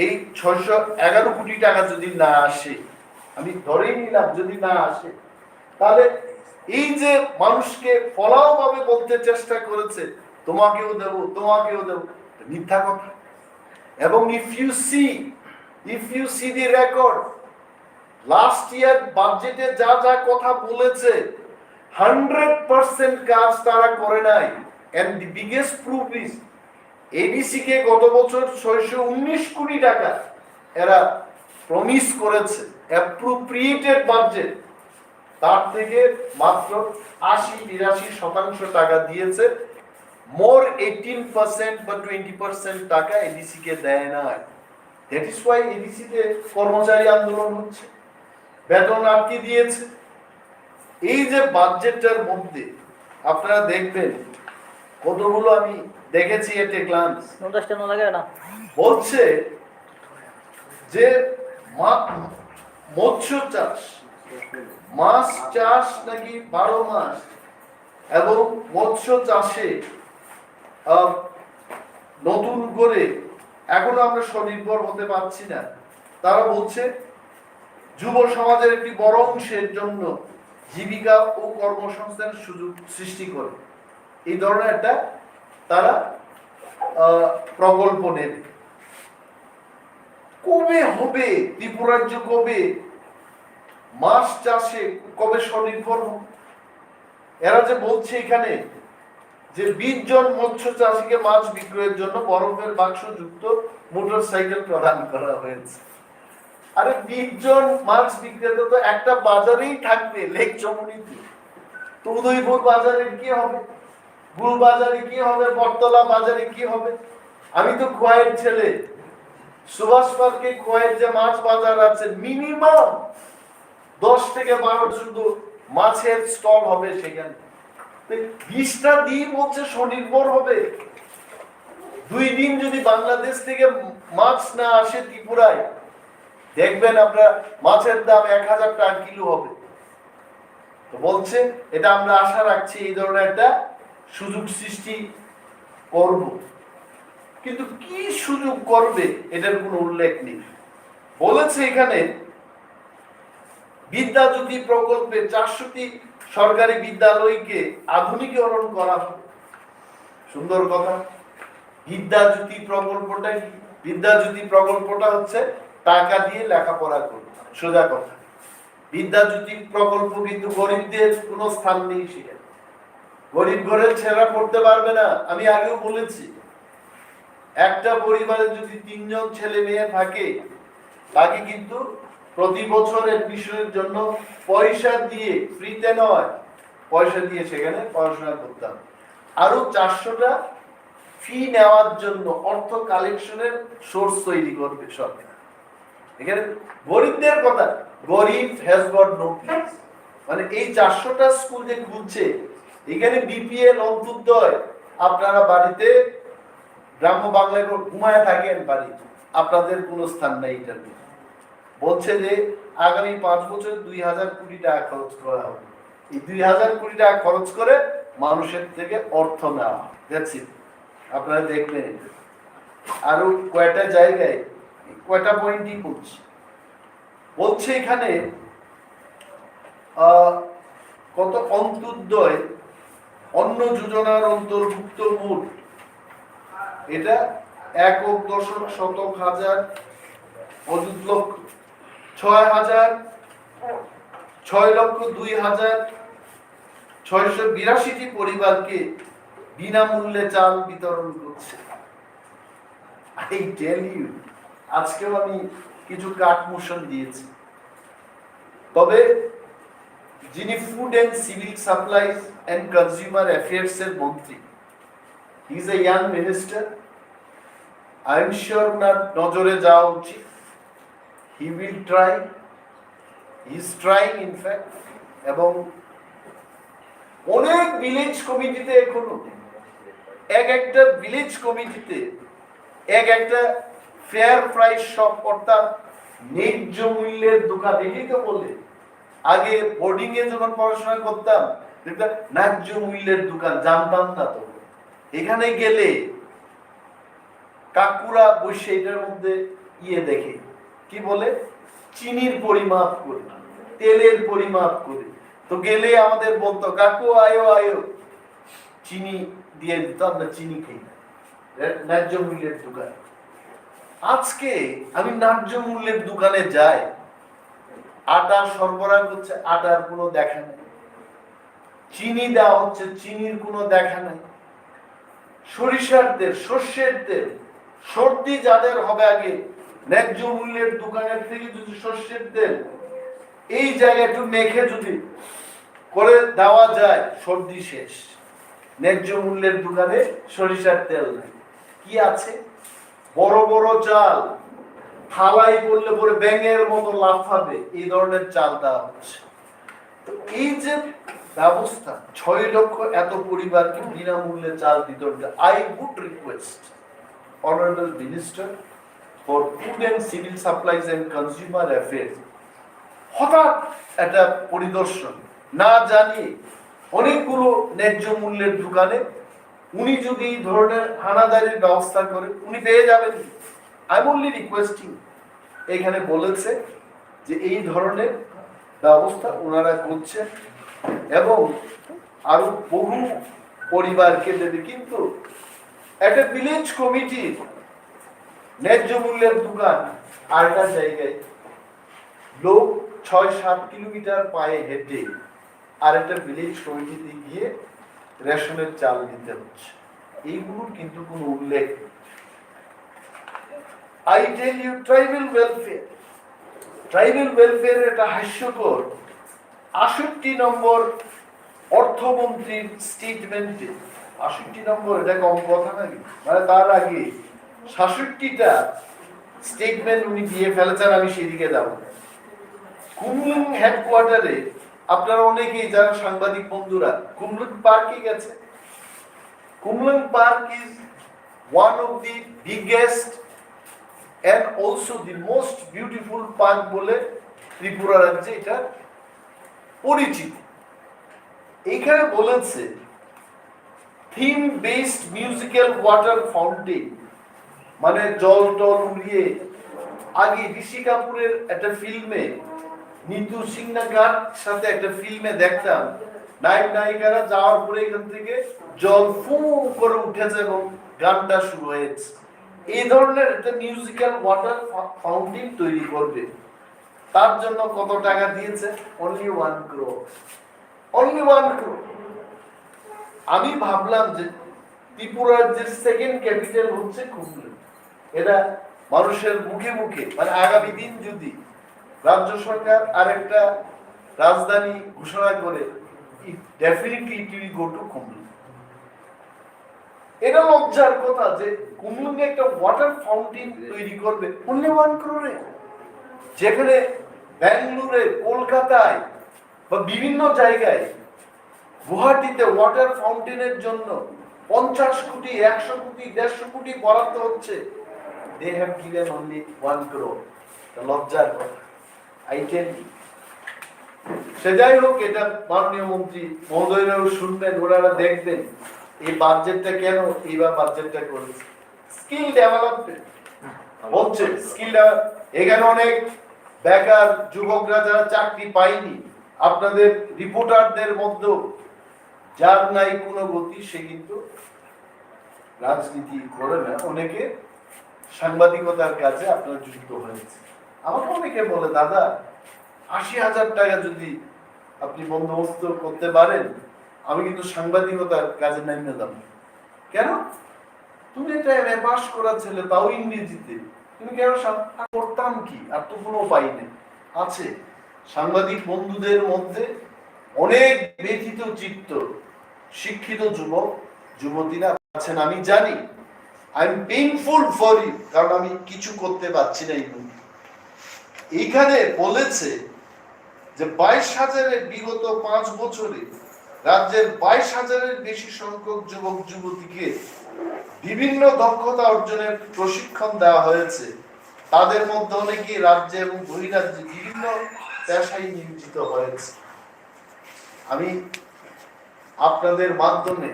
এই 611 কোটি টাকা যদি না আসে, আমি ধরেই নিলাম যদি না আসে, তাহলে এই যে মানুষকে ফলাও ভাবে বলতে চেষ্টা করেছে তোমাকেও দেব, তোমাকেও দেব, মিথ্যা কথা। এবং if you see the record, last year বাজেটে যা যা কথা বলেছে 100% কাজ তারা করে নাই। And the biggest proof is ADC কে গত বছর 619 কোটি টাকা এরা প্রমিস করেছে অ্যাপ্রোপ্রিয়েটেড বাজেট, তার থেকে মাত্র 80-82% টাকা দিয়েছে। মোর 18% বা 20% টাকা এডিসি কে দেয় না। দ্যাট ইজ ওয়াই এডিসি তে কর্মচারী আন্দোলন হচ্ছে, বেতন আটকে দিয়েছে। এই যে বাজেটটার মধ্যে আপনারা দেখবেন কতগুলো, আমি দেখেছি এতে গ্লান্স, বলছে যে মৎস্য চাষ, মাছ চাষ নাকি 12 মাস, এবং মৎস্য চাষে নতুন করে এখনো আমরা স্বনির্ভর হতে পারছি না। তারা বলছে যুব সমাজের একটি বড় অংশের জন্য জীবিকা ও কর্মসংস্থানের সুযোগ সৃষ্টি করে এই ধরনের একটা তারা প্রকল্প নেবে। কবে হবে ত্রিপুরা রাজ্য, কবে মাছ চাষে কবে স্বনির্ভর হবে? এরা যে বলছে এখানে যে 20 জন মৎস্য চাষীকে মাছ বিক্রয়ের জন্য বরফের বাক্স যুক্ত মোটরসাইকেল প্রদান করা হয়েছে। আরে 20 জন মাছ বিক্রেতা তো একটা বাজারেই থাকবে, লেক চমুনিতে। তো উদয়পুর বাজারে কি হবে, গুল বাজারে কি হবে, বটতলা বাজারে কি হবে? আমি তো খোয়াইয়ের ছেলে, সুভাষ পার্কে খোয়াইয়ের যে মাছ বাজার আছে, মিনিমাম 10 থেকে 12 শুধু মাছের স্টল হবে সেখানে। 20টা দ্বীপ হচ্ছে স্বনির্ভর হবে। 2 দিন যদি বাংলাদেশ থেকে মাছ না আসে ত্রিপুরায়, দেখবেন আপনার মাছের দাম 1000 টাকা কিলো হবে। তো বলছে এটা আমরা আশা রাখছি এই ধরনের একটা সুযোগ সৃষ্টি করব, কিন্তু কি সুযোগ করবে এটার কোনো উল্লেখ নেই। বলেছে এখানে বিদ্যাজ্যোতি প্রকল্পে 400টি সরকারি বিদ্যালয়কে আধুনিকীকরণ করা হবে। সুন্দর কথা। বিদ্যাজ্যোতি প্রকল্পটা কি? বিদ্যাজ্যোতি প্রকল্পটা হচ্ছে টাকা দিয়ে লেখাপড়া করবে, সোজা কথা। বিদ্যাজ্যোতি প্রকল্প কিন্তু গরিবদের কোনো স্থান নেই সেখানে। গরিব ঘরের ছেলেরা পড়তে পারবে না। আমি আগেও বলেছি, একটা পরিবারে যদি 3 জন ছেলে মেয়ে থাকে, তাকে কিন্তু প্রতি বছর এডমিশনের জন্য পয়সা দিয়ে, ফ্রিতে নয়, পয়সা দিয়ে সেখানে পড়াশোনা করতে হবে। আরো 400টা ফি নেওয়ার জন্য অর্থ কালেকশনের সোর্স তৈরি করবে সরকার। এখানে গরিবদের কথা, গরিব হ্যাজ গট নো প্লেস। মানে এই 400টা স্কুল যে খুলছে, এখানে বিপিএল অন্তর্দয়, আপনারা বাড়িতে গ্রাম্য বাংলায় ঘুমায় থাকেন বাড়িতে, আপনাদের কোনো স্থান নাই। এটার বলছে যে আগামী 5 বছর 2000 কোটি টাকা খরচ করা হবে। এই 2000 কোটি টাকা খরচ করে মানুষের থেকে অর্থ নেওয়া। That's it. আপনারা দেখবেন আরো কয়টা জায়গায় কয়টা পয়েন্টই করছে। বলছে এখানে কত অন্তর্দয় অন্ন যোজনার অন্তর্ভুক্ত মোট এটা 1,10,000 6,02,682টি পরিবারকে বিনামূল্যে চাল বিতরণ করছে। I tell you, আজকেও আমি কিছু কাট মোশন দিয়েছি। তবে যিনি food and civil supplies and consumer affairs এর মন্ত্রী, he is a young minister, I am sure না নজরে যাওয়া উচিত। He will try, he is trying in fact. এবং অনেক ভিলেজ কমিটিতে এখনো এক একটা ভিলেজ কমিটিতে এক একটা ফেয়ার প্রাইস শপ, অর্থাৎ ন্যায্য মূল্যের দোকান। এটাই তো বলে, আগে বোর্ডিং এ যখন পড়াশোনা করতাম দেখতাম ন্যায্য মূল্যের দোকান, জানতাম না তো। এখানে গেলে কাকুরা বসে এটার মধ্যে দেখে কি বলে, চিনির পরিমাপ করে, তেলের পরিমাপ করে। তো গেলে আমাদের বলতো কাকু আয়ো আয়ো, চিনি দিয়ে দিত, আমরা চিনি খাই না। ন্যায্য মূল্যের দোকান। আজকে আমি ন্যায্য মূল্যের দোকানে যাই, আটা সরবরাহ করছে, আটার কোনো দেখা নেই। চিনি দেওয়া হচ্ছে, চিনির কোনো দেখা নেই। সরিষার তেল, সর্ষের তেল, সর্দি যাদের হবে আগে, ন্যায্য মূল্যের দোকানের থেকে যদি সর্ষের তেল এই জায়গায় একটু মেখে যদি করে দেওয়া যায়, সর্দি শেষ। ন্যায্য মূল্যের দোকানে সরিষার তেল নেই। কি আছে? বড় বড় চাল, থালাই করলে পরে ব্যাঙের মতো লাফাবে, এই ধরনের চাল দেওয়া হচ্ছে। তো এই যে ব্যবস্থা, 6 লক্ষ এত পরিবারকে বিনামূল্যে চাল বিতরণ। I would request honourable minister for food and civil supplies and consumer affairs, হঠাৎ একটা পরিদর্শন না জানিয়ে অনেকগুলো ন্যায্য মূল্যের দোকানে উনি যদি এই ধরনের হানাদারির ব্যবস্থা করে, উনি পেয়ে যাবেন। I am only requesting. এখানে বলেছে যে এই ধরনের ব্যবস্থা ওনারা করছেন এবং আরো বহু পরিবারকে দেবে। কিন্তু একটা ভিলেজ কমিটি ন্যায্য মূল্যের দোকান, আর একটা জায়গায় লোক 6-7 কিলোমিটার পায়ে হেঁটে আর একটা ভিলেজ কমিটিতে গিয়ে রেশনের চাল দিতে হচ্ছে। এইগুলোর কিন্তু কোনো উল্লেখ নেই। I tell you, tribal welfare এটা হাস্যকর। 68 নম্বর অর্থমন্ত্রীর স্টেটমেন্টে, 68 নম্বর, এটা কম কথা নাকি? মানে তার আগে 66টা স্টেটমেন্ট উনি দিয়ে ফেলেছেন। আমি সেদিকে যাব। কুমলুং হেডকোয়ার্টারে আপনারা অনেকেই যারা সাংবাদিক বন্ধুরা কুমলুং পার্কে গেছে। Kumlung park is one of the biggest and also the most beautiful park বলে ত্রিপুরা রাজ্যে এটা পরিচিত। এখানে বলেছে theme based musical water fountain, মানে জল টল উড়িয়ে, আগে ঋষি কাপুরের একটা ফিল্মে নিতু সিংনাকার সাথে একটা ফিল্মে দেখতাম নায়ক নায়িকারা যাওয়ার পরে এখান থেকে জল ফু করে উঠেছে এবং গানটা শুরু হয়েছে। এই ধরনের একটা মিউজিক্যাল ওয়াটার ফাউন্টেন তৈরি করবে, তার জন্য কত টাকা দিয়েছে? Only 1 crore, only 1 crore। আমি ভাবলাম যে ত্রিপুরা রাজ্যের সেকেন্ড ক্যাপিটাল হচ্ছে খুলনা, এটা মানুষের মুখে মুখে, মানে আগামী দিন যদি রাজ্য সরকার আরেকটা রাজধানী ঘোষণা করে, definitely it will go to Khulna. এটা লজ্জার কথা যে কুমুন্ডে একটা ওয়াটার ফাউন্টেন তৈরি করবে অনলি 1 crore, যেখানে বেঙ্গালুরে, কলকাতায় বা বিভিন্ন জায়গায়, গুয়াহাটিতে ওয়াটার ফাউন্টেনের জন্য 50 কোটি, 100 কোটি, 150 কোটি বরাদ্দ হচ্ছে। They have given only 1 crore। লজ্জার কথা, আই টেল ইউ। সে যাই হোক, এটা মাননীয় মন্ত্রী মহোদয়রাও শুনবেন, ওনারা দেখবেন এই বাজেটটা কেন এইবার বাজেটটা করেছে। স্কিল ডেভেলপমেন্ট হচ্ছে, স্কিল এখানে অনেক বেকার যুবকরা যারা চাকরি পায়নি, আপনাদের রিপোর্টারদের মধ্যে যার নাই কোনো গতি, সে কিন্তু রাজনীতি করে না, অনেকে সাংবাদিকতার কাজে আপনার যুক্ত হয়েছে। আমাকে অনেকে বলে, দাদা 80,000 টাকা যদি আপনি বন্দোবস্ত করতে পারেন, আমি কিন্তু সাংবাদিকতার কাজে নামিয়ে যাব। কেন? তুমি একটা এমএ পাস করা ছেলে, তাও ইংরেজিতে, তুমি কেন? করতাম কি, আর তো কোনো উপায় নেই। আছে সাংবাদিক বন্ধুদের মধ্যে অনেক ব্যথিত চিত্ত শিক্ষিত যুবক যুবতীরা আছেন, আমি জানি। I am painful for you, কারণ আমি কিছু করতে পারছি না। এইখানে বলেছে যে 22,000-এর বিগত 5 বছরে রাজ্যের 22,000-এর বেশি সংখ্যক যুবক যুবতীকে বিভিন্ন দক্ষতা অর্জনের প্রশিক্ষণ দেওয়া হয়েছে। তাদের মধ্যে অনেকে রাজ্যে এবং বহিরাজ্যে বিভিন্ন পেশায় নিয়োজিত হয়েছে। আমি আপনাদের মাধ্যমে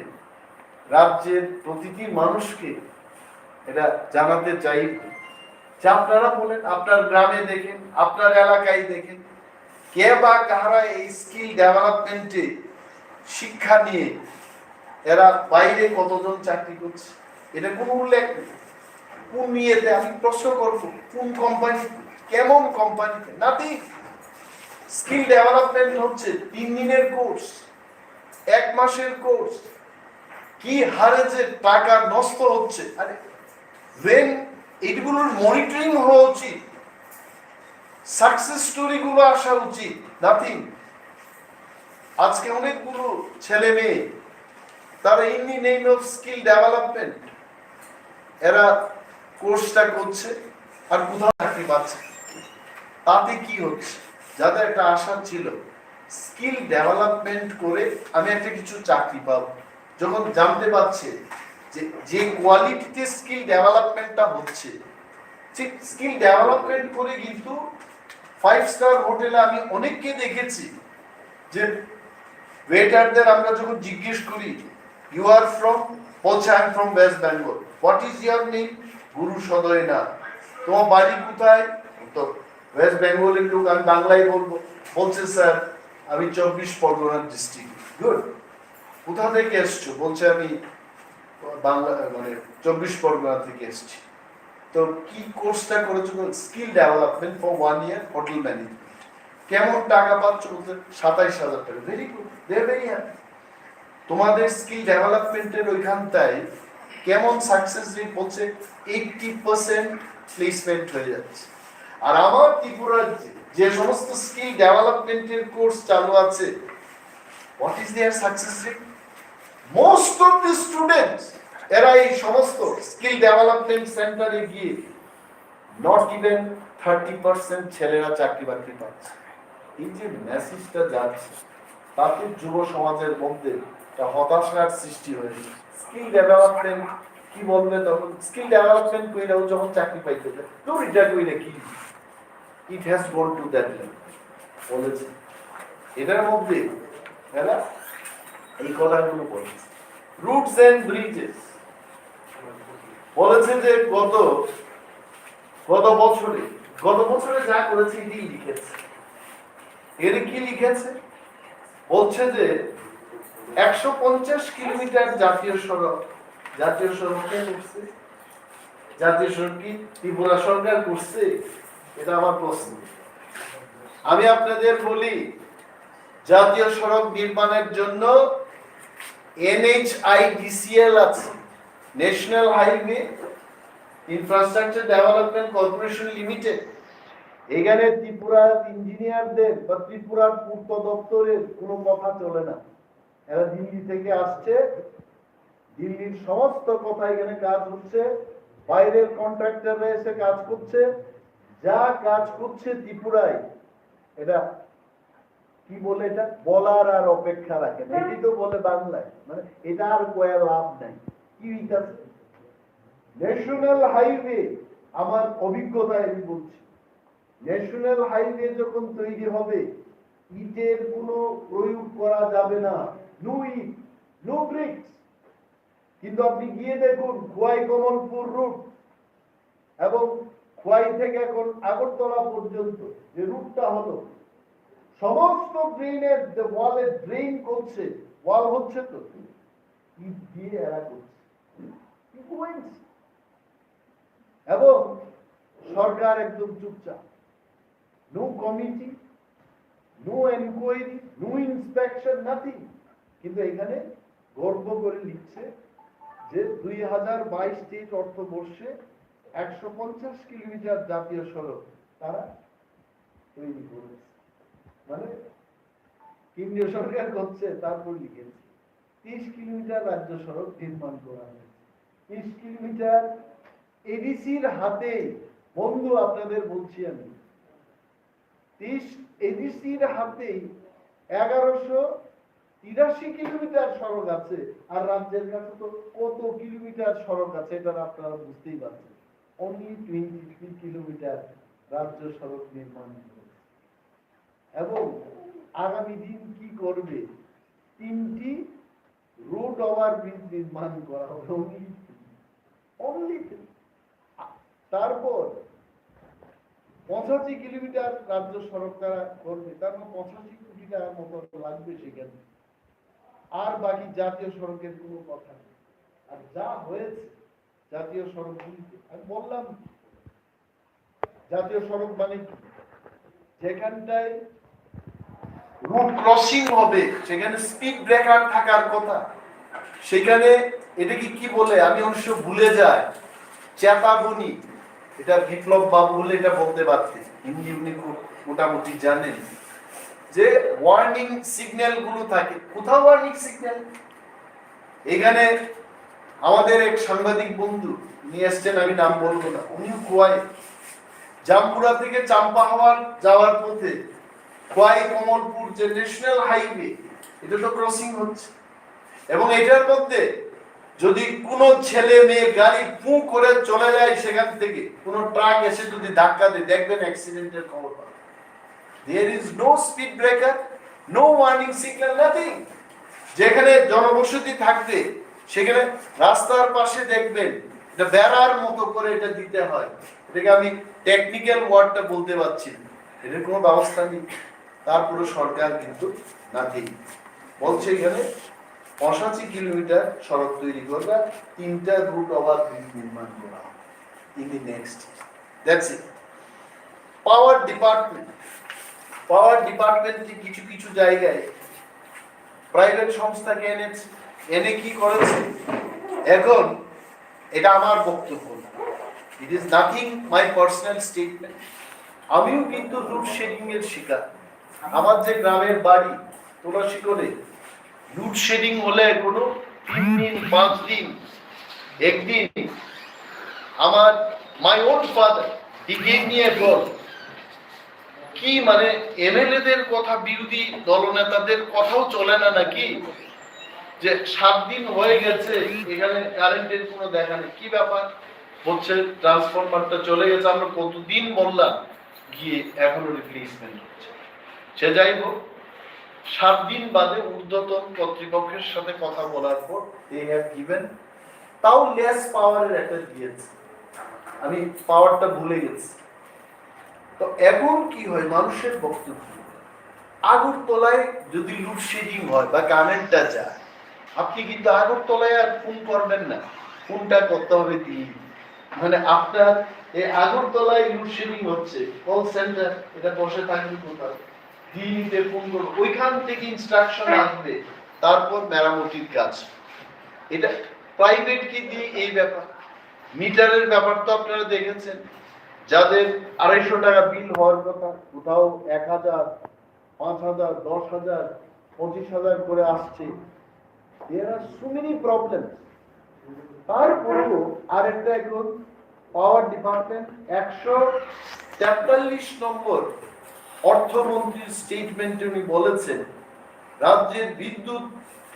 রাজ্যের প্রতিটি মানুষকে এটা জানাতে চাই যে আপনারা বলেন, আপনার গ্রামে দেখেন, আপনার এলাকায় দেখেন, কে বা কারা এই স্কিল ডেভেলপমেন্টে শিক্ষা নিয়ে এরা বাইরে কতজন চাকরি করছে, এটা কোনো উল্লেখ নেই। কোন ইয়েতে, আমি প্রশ্ন করব, কোন কোম্পানি, কেমন কোম্পানিতে? নাথিং। স্কিল ডেভেলপমেন্ট হচ্ছে 3 দিনের কোর্স, 1 মাসের কোর্স। কি হারে যে টাকা নষ্ট হচ্ছে, আরে when এইগুলোর মনিটরিং হওয়া উচিত, সাকসেস স্টোরি গুলো আসা উচিত। নাথিং। আজকে অনেকগুলো ছেলে মেয়ে তারা in the name of skill development এরা কোর্সটা করছে আর কোথাও চাকরি পাচ্ছে। তাতে কি হচ্ছে? যাদের একটা আশা ছিল স্কিল ডেভেলপমেন্ট করে আমি একটা কিছু চাকরি পাবো, যখন জানতে পারছে যে কোয়ালিটিতে স্কিল ডেভেলপমেন্টটা হচ্ছে, ঠিক স্কিল ডেভেলপমেন্ট করে কিন্তু 5 স্টার হোটেলে আমি অনেককে দেখেছি যে ওয়েটারদের আমরা যখন জিজ্ঞেস করি, ইউ আর ফ্রম, বলছে I am from West Bengal. What is your name? Guru Saday না। তোমার বাড়ি কোথায়? তো ওয়েস্ট বেঙ্গলের লোক, আমি বাংলায় বলবো। বলছে স্যার আমি 24 পরগনা ডিস্ট্রিক্ট। গুড। কোথা থেকে এসছো? বলছে আমি বাংলা, মানে 24 পরগনা থেকে এসেছি। তো কি কোর্সটা করেছো? Skill development for 1 year hotel management. কেমন টাকা পাচ্ছ? বলতে 27,000 টাকা। Very good, they very happy. তোমাদের স্কিল ডেভেলপমেন্টের ওইখানটায় কেমন সাকসেস রেট? বলছে 80% প্লেসমেন্ট হয়ে যাচ্ছে। আর আমার ত্রিপুরার যে সমস্ত স্কিল ডেভেলপমেন্টের কোর্স চালু আছে, what is their success rate? Most of the students এরা এই সমস্ত স্কিল ডেভেলপমেন্ট সেন্টারে গিয়ে নট ইভেন 30% ছেলেরা চাকরি বাকরি পাচ্ছে। এই যে মেসেজটা যাচ্ছে, তাতে যুব সমাজের মধ্যে একটা হতাশার সৃষ্টি হয়েছে। স্কিল ডেভেলপমেন্ট কি বলবে তখন স্কিল ডেভেলপমেন্ট কইরাও যখন চাকরি পাইতে যায় তো এটা কইলে কি it has gone to that level বলেছে এটার মধ্যে এরা এই কথাগুলো বলেছে রুটস এন্ড ব্রিজেস বলেছে যে গত বছরে যা করেছে এটি লিখেছে এর কি লিখেছে বলছে যে 150 কিলোমিটার জাতীয় সড়ক কে করছে জাতীয় সড়ক কি ত্রিপুরা সরকার করছে এটা আমার প্রশ্ন আমি আপনাদের বলি জাতীয় সড়ক নির্মাণের জন্য NHIDCL আছে national highway infrastructure development corporation limited এখানে ত্রিপুরার ইঞ্জিনিয়ারদের বা ত্রিপুরার পূর্ত দপ্তরের কোনো কথা চলে না এরা দিল্লি থেকে আসছে দিল্লির সমস্ত কথা এখানে কাজ হচ্ছে বাইরের কন্ট্রাক্টররা এসে কাজ করছে যা কাজ করছে ত্রিপুরায় এটা কি বলে এটা বলার আর অপেক্ষা রাখে না এটি তো বলে বাংলায় মানে এটা আর কয়া লাভ নাই কি বিকাশ ন্যাশনাল হাইওয়ে আমার অভিজ্ঞতায় আমি বলছি ন্যাশনাল হাইওয়ে যখন তৈরি হবে ইটের কোনো প্রয়োগ করা যাবে না নো ইট নো ব্রিক্স কিন্তু আপনি গিয়ে দেখুন খোয়াই কমলপুর রুট এবং খোয়াই থেকে এখন আগরতলা পর্যন্ত যে রুটটা হলো সমস্ত ড্রেনের যে ওয়ালে ড্রেন করছে ওয়াল হচ্ছে তো ইট দিয়ে এরা করছে এবং সরকার একদম চুপচাপ no committee no enquiry no inspection nothing কিন্তু এখানে গর্ব করে লিখছে যে 2022-23 অর্থবর্ষে 150 কিলোমিটার জাতীয় সড়ক তারা তৈরি করেছে মানে কেন্দ্রীয় সরকার করছে তারপর লিখেছে 30 কিলোমিটার রাজ্য সড়ক নির্মাণ করা হয়েছে 30 কিলোমিটার এডিসির হাতে বন্ধু আপনাদের বলছি আমি 30 এডিসির হাতে 1183 কিলোমিটার সড়ক আছে আর রাজ্যের কাছে তো কত কিলোমিটার সড়ক আছে এটা আপনারা বুঝতেই পারছেন অনলি 23 কিলোমিটার রাজ্য সড়ক নির্মাণ করেছে এবং আগামী দিন কি করবে 3টি রোড ওভারব্রিজ নির্মাণ করা হবে অনলি তারপর 85 কিলোমিটার রাজ্য সড়ক তারা করবে তারপর 85 কোটি টাকার মতো লাগবে সেখানে আর বাকি জাতীয় সড়কের কোনো কথা নেই আর যা হয়েছে জাতীয় সড়কগুলিতে আমি বললাম জাতীয় সড়ক মানে যেখানটায় রুট ক্রসিং হবে সেখানে স্পিড ব্রেকার থাকার কথা সেখানে এটা কি বলে আমি অবশ্য ভুলে যাই চেতাবনী এটা বিপ্লব বাবু বলে এটা বলতে পারতেন হিন্দি উনি মোটামুটি জানেন যে ওয়ার্নিং সিগন্যাল গুলো থাকে কোথাও ওয়ার্নিং সিগন্যাল এখানে আমাদের এক সাংবাদিক বন্ধু নিয়ে এসছেন আমি নাম বলবো না উনিও খোয়াই জামপুরা থেকে চাম্পাহাওয়ার যাওয়ার পথে খোয়াই কমলপুর যে ন্যাশনাল হাইওয়ে এটা তো ক্রসিং হচ্ছে এবং এটার মধ্যে যদি কোনো ছেলে মেয়ে গাড়ি পু করে চলে যায় সেখান থেকে কোনো ট্রাক এসে যদি ধাক্কা দেয় দেখবেন অ্যাক্সিডেন্টের খবর পাবেন there is no speed breaker no warning signal nothing যেখানে জনবসতি থাকবে সেখানে রাস্তার পাশে দেখবেন এটা বেড়ার মতো করে এটা দিতে হয় এটাকে আমি টেকনিক্যাল ওয়ার্ডটা বলতে পারছি না এর কোনো ব্যবস্থা নেই তারপরে সরকার কিন্তু নাকি বলছে এখানে 85 কিলোমিটার সড়ক তৈরি করবে 3টা রুট ওভারব্রিজ নির্মাণ করা হবে in the next that's it power department কিছু কিছু জায়গায় প্রাইভেট সংস্থাকে এনে কি করেছে এখন এটা আমার বক্তব্য it is nothing my personal statement আমিও কিন্তু লোডশেডিং এর শিকার আমার যে গ্রামের বাড়ি তুলসীগড়ে লোডশেডিং হলে কোনো 3 দিন 5 দিন একদিন আমার my own father he gave me a call কি মানে এমএলএ দের কথা বিরোধী দলনেতাদের কথাও চলে না নাকি যে 7 দিন হয়ে গেছে এখানে কারেন্টের কোনো দেখা নেই, কি ব্যাপার? হচ্ছে ট্রান্সফরমারটা চলে গেছে, আমরা কতদিন বললাম, গিয়ে এখনো রিপ্লেসমেন্ট হচ্ছে। সে যাই হোক, 7 দিন বাদে ঊর্ধ্বতন কর্তৃপক্ষের সাথে কথা বলার পর দে হ্যাভ গিভেন, তাও লেস পাওয়ারের একটা দিয়েছে, আমি পাওয়ারটা ভুলে গেছি। তো এখন কি হয়, মানুষের বক্তব্য, আগরতলায় যদি লোডশেডিং হয় বা কারেন্টটা যায়, আপনি কিন্তু আগরতলায় আর ফোন করবেন না, ফোনটা করতে হবে দিল্লি। মানে আপনার এই আগরতলায় লোডশেডিং হচ্ছে, কল সেন্টার এটা বসে থাকবে কোথাও, দিল্লিতে ফোন করবো, ওইখান থেকে ইনস্ট্রাকশন আসবে, তারপর মেরামতির কাজ। এটা প্রাইভেট কি দিয়ে এই ব্যাপার। মিটারের ব্যাপার তো আপনারা দেখেছেন, যাদের 250 টাকা বিল হওয়ার কথা, কোথাও 1000, 5000, 10000, 25000 করে আসছে। There are so many problems. তারপরেও আরেকটা এখন পাওয়ার ডিপার্টমেন্ট 143 নম্বর অর্থমন্ত্রীর স্টেটমেন্টে উনি বলেছেন, রাজ্যের বিদ্যুৎ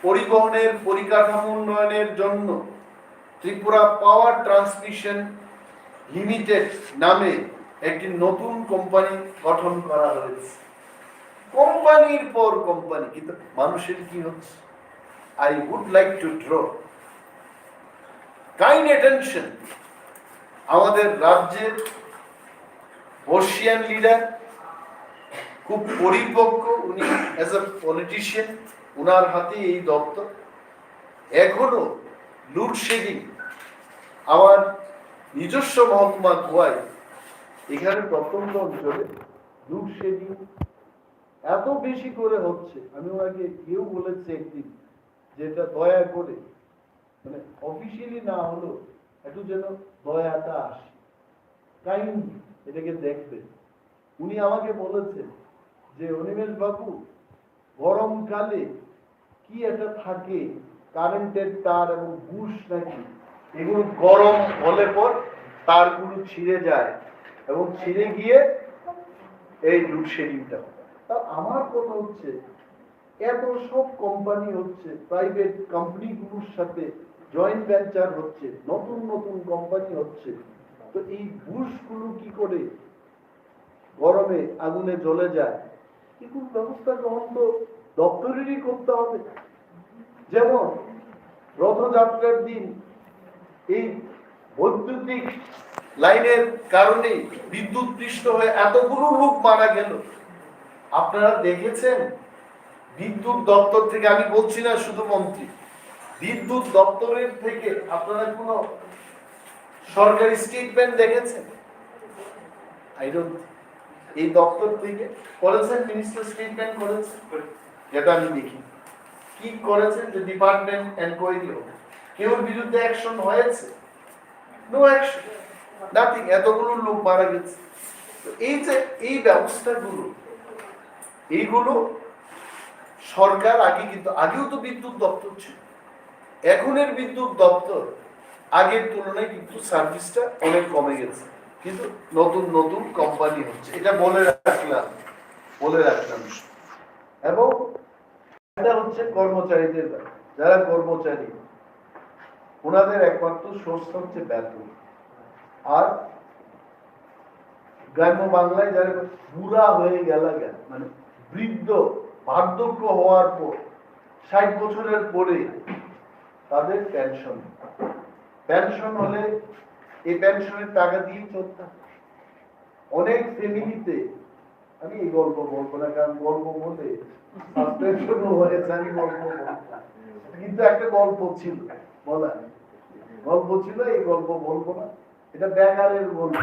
পরিবহনের পরিকাঠামো উন্নয়নের জন্য ত্রিপুরা পাওয়ার ট্রান্সমিশন লিমিটেড নামে একটি নতুন কোম্পানি গঠন করা হয়েছে। কোম্পানির পর কোম্পানি, কিন্তু মানুষের কি হচ্ছে? I would like to draw kind attention, আমাদের রাজ্যের বর্ষিয়ান লিডার খুব পরিপক্ক, উনি অ্যাজ এ পলিটিশিয়ান, উনার হাতে এই দপ্তর। এখনো লোডশেডিং, আমার নিজস্ব মহকুমা গোয়ায়, এখানে প্রত্যন্ত অঞ্চলে লোডশেডিং এত বেশি করে হচ্ছে, আমি ওনাকে কেউ বলেছে একদিন, যেটা দয়া করে, মানে অফিসিয়ালি না হলো একটু যেন দয়াটা আসে, কাইন্ডলি এটাকে দেখবে। উনি আমাকে বলেছেন যে অনিমেষ বাবু, গরমকালে কি একটা থাকে, কারেন্টের তার এবং বুশ নাকি, এগুলো গরম হলে পর তারগুলো ছিঁড়ে যায় এবং ছিঁড়ে গিয়ে এই লোডশেডিংটা। তা আমার কথা হচ্ছে, এত সব কোম্পানি হচ্ছে, প্রাইভেট কোম্পানিগুলোর সাথে জয়েন্ট ভেঞ্চার হচ্ছে, নতুন নতুন কোম্পানি হচ্ছে, তো এই বুশগুলো কি করে গরমে আগুনে জ্বলে যায়, এগুলো ব্যবস্থা গ্রহণ তো দপ্তরেরই করতে হবে। যেমন রথযাত্রার দিন এই বৈদ্যুতিক লাইনের কারণে বিদ্যুৎ পৃষ্ঠ হয়ে এতগুলো লোক মারা গেল, আপনারা দেখেছেন? বিদ্যুৎ দপ্তর থেকে, আমি বলছি না শুধু মন্ত্রী, বিদ্যুৎ দপ্তরের থেকে আপনারা কোন সরকারি স্টেটমেন্ট দেখেছেন? I don't. এই দপ্তর থেকে করেছেন, মিনিস্টার স্টেটমেন্ট করেছেন, যেটা আমি দেখি। কি করেছেন? যে ডিপার্টমেন্ট এনকোয়ারি হবে, কেউর বিরুদ্ধে অ্যাকশন হয়েছে? No action, nothing. এতগুলো লোক মারা গেছে। এই যে এই ব্যবস্থাগুলো, এইগুলো সরকার আগে, কিন্তু আগেও তো বিদ্যুৎ দপ্তর ছিল, এখনের বিদ্যুৎ দপ্তর আগের তুলনায় কিন্তু সার্ভিসটা অনেক কমে গেছে, কিন্তু নতুন নতুন কোম্পানি হচ্ছে, এটা বলে রাখলাম। এবং এটা হচ্ছে কর্মচারীদের, যারা কর্মচারী, ওনাদের একমাত্র সোর্স হচ্ছে বেতন। আর গ্রাম্য বাংলায় যারা বুড়া হয়ে গেল, মানে বৃদ্ধ, বার্ধক্য হওয়ার পর 60 বছরের পরে তাদের পেনশন হলে এই পেনশনের টাকা দিয়ে চলতে। অনেক ফ্যামিলিতে, আমি এই গল্প বলবো না, কারণ গল্প বলে সাসপেনশন হয়েছে, আমি গল্প বলবো, কিন্তু একটা গল্প ছিল বলা, গল্প ছিল, এই গল্প বলবো না, এটা বেকারের গল্প।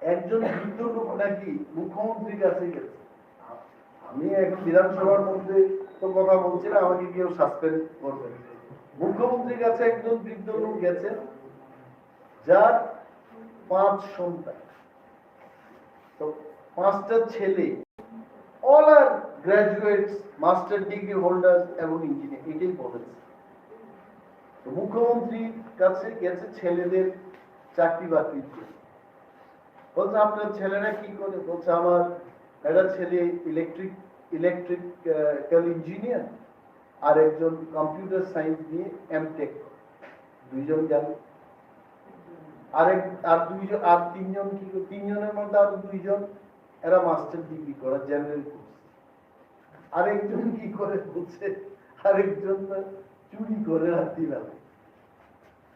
একজন বৃদ্ধ লোক নাকি মুখ্যমন্ত্রীর কাছে গেছে। আমি এক বিধানসভার মধ্যে তো কথা বলছি না, আমাকে কেউ সাসপেন্ড করবে। মুখ্যমন্ত্রীর কাছে একজন বৃদ্ধ লোক গেছেন, যার 5 সন্তান, তো 5টা ছেলে, অল আর গ্রাজুয়েটস, মাস্টার ডিগ্রি হোল্ডার্স এবং ইঞ্জিনিয়ার, এটাই বলেছে। তো মুখ্যমন্ত্রীর কাছে গেছে ছেলেদের চাকরি বাকরির জন্য। বলছে আপনার ছেলেরা কি করে? বলছে আমার একটা ছেলে ইলেকট্রিক ইলেকট্রিক্যাল ইঞ্জিনিয়ার, আর একজন কম্পিউটার সায়েন্স নিয়ে এমটেক, দুইজন গেল। আর তিনজনের মধ্যে আর দুইজন এরা মাস্টার ডিগ্রি করা জেনারেল কোর্স। আরেকজন কি করে বলছে, আরেকজন চুরি করে রাত্রি বেলা।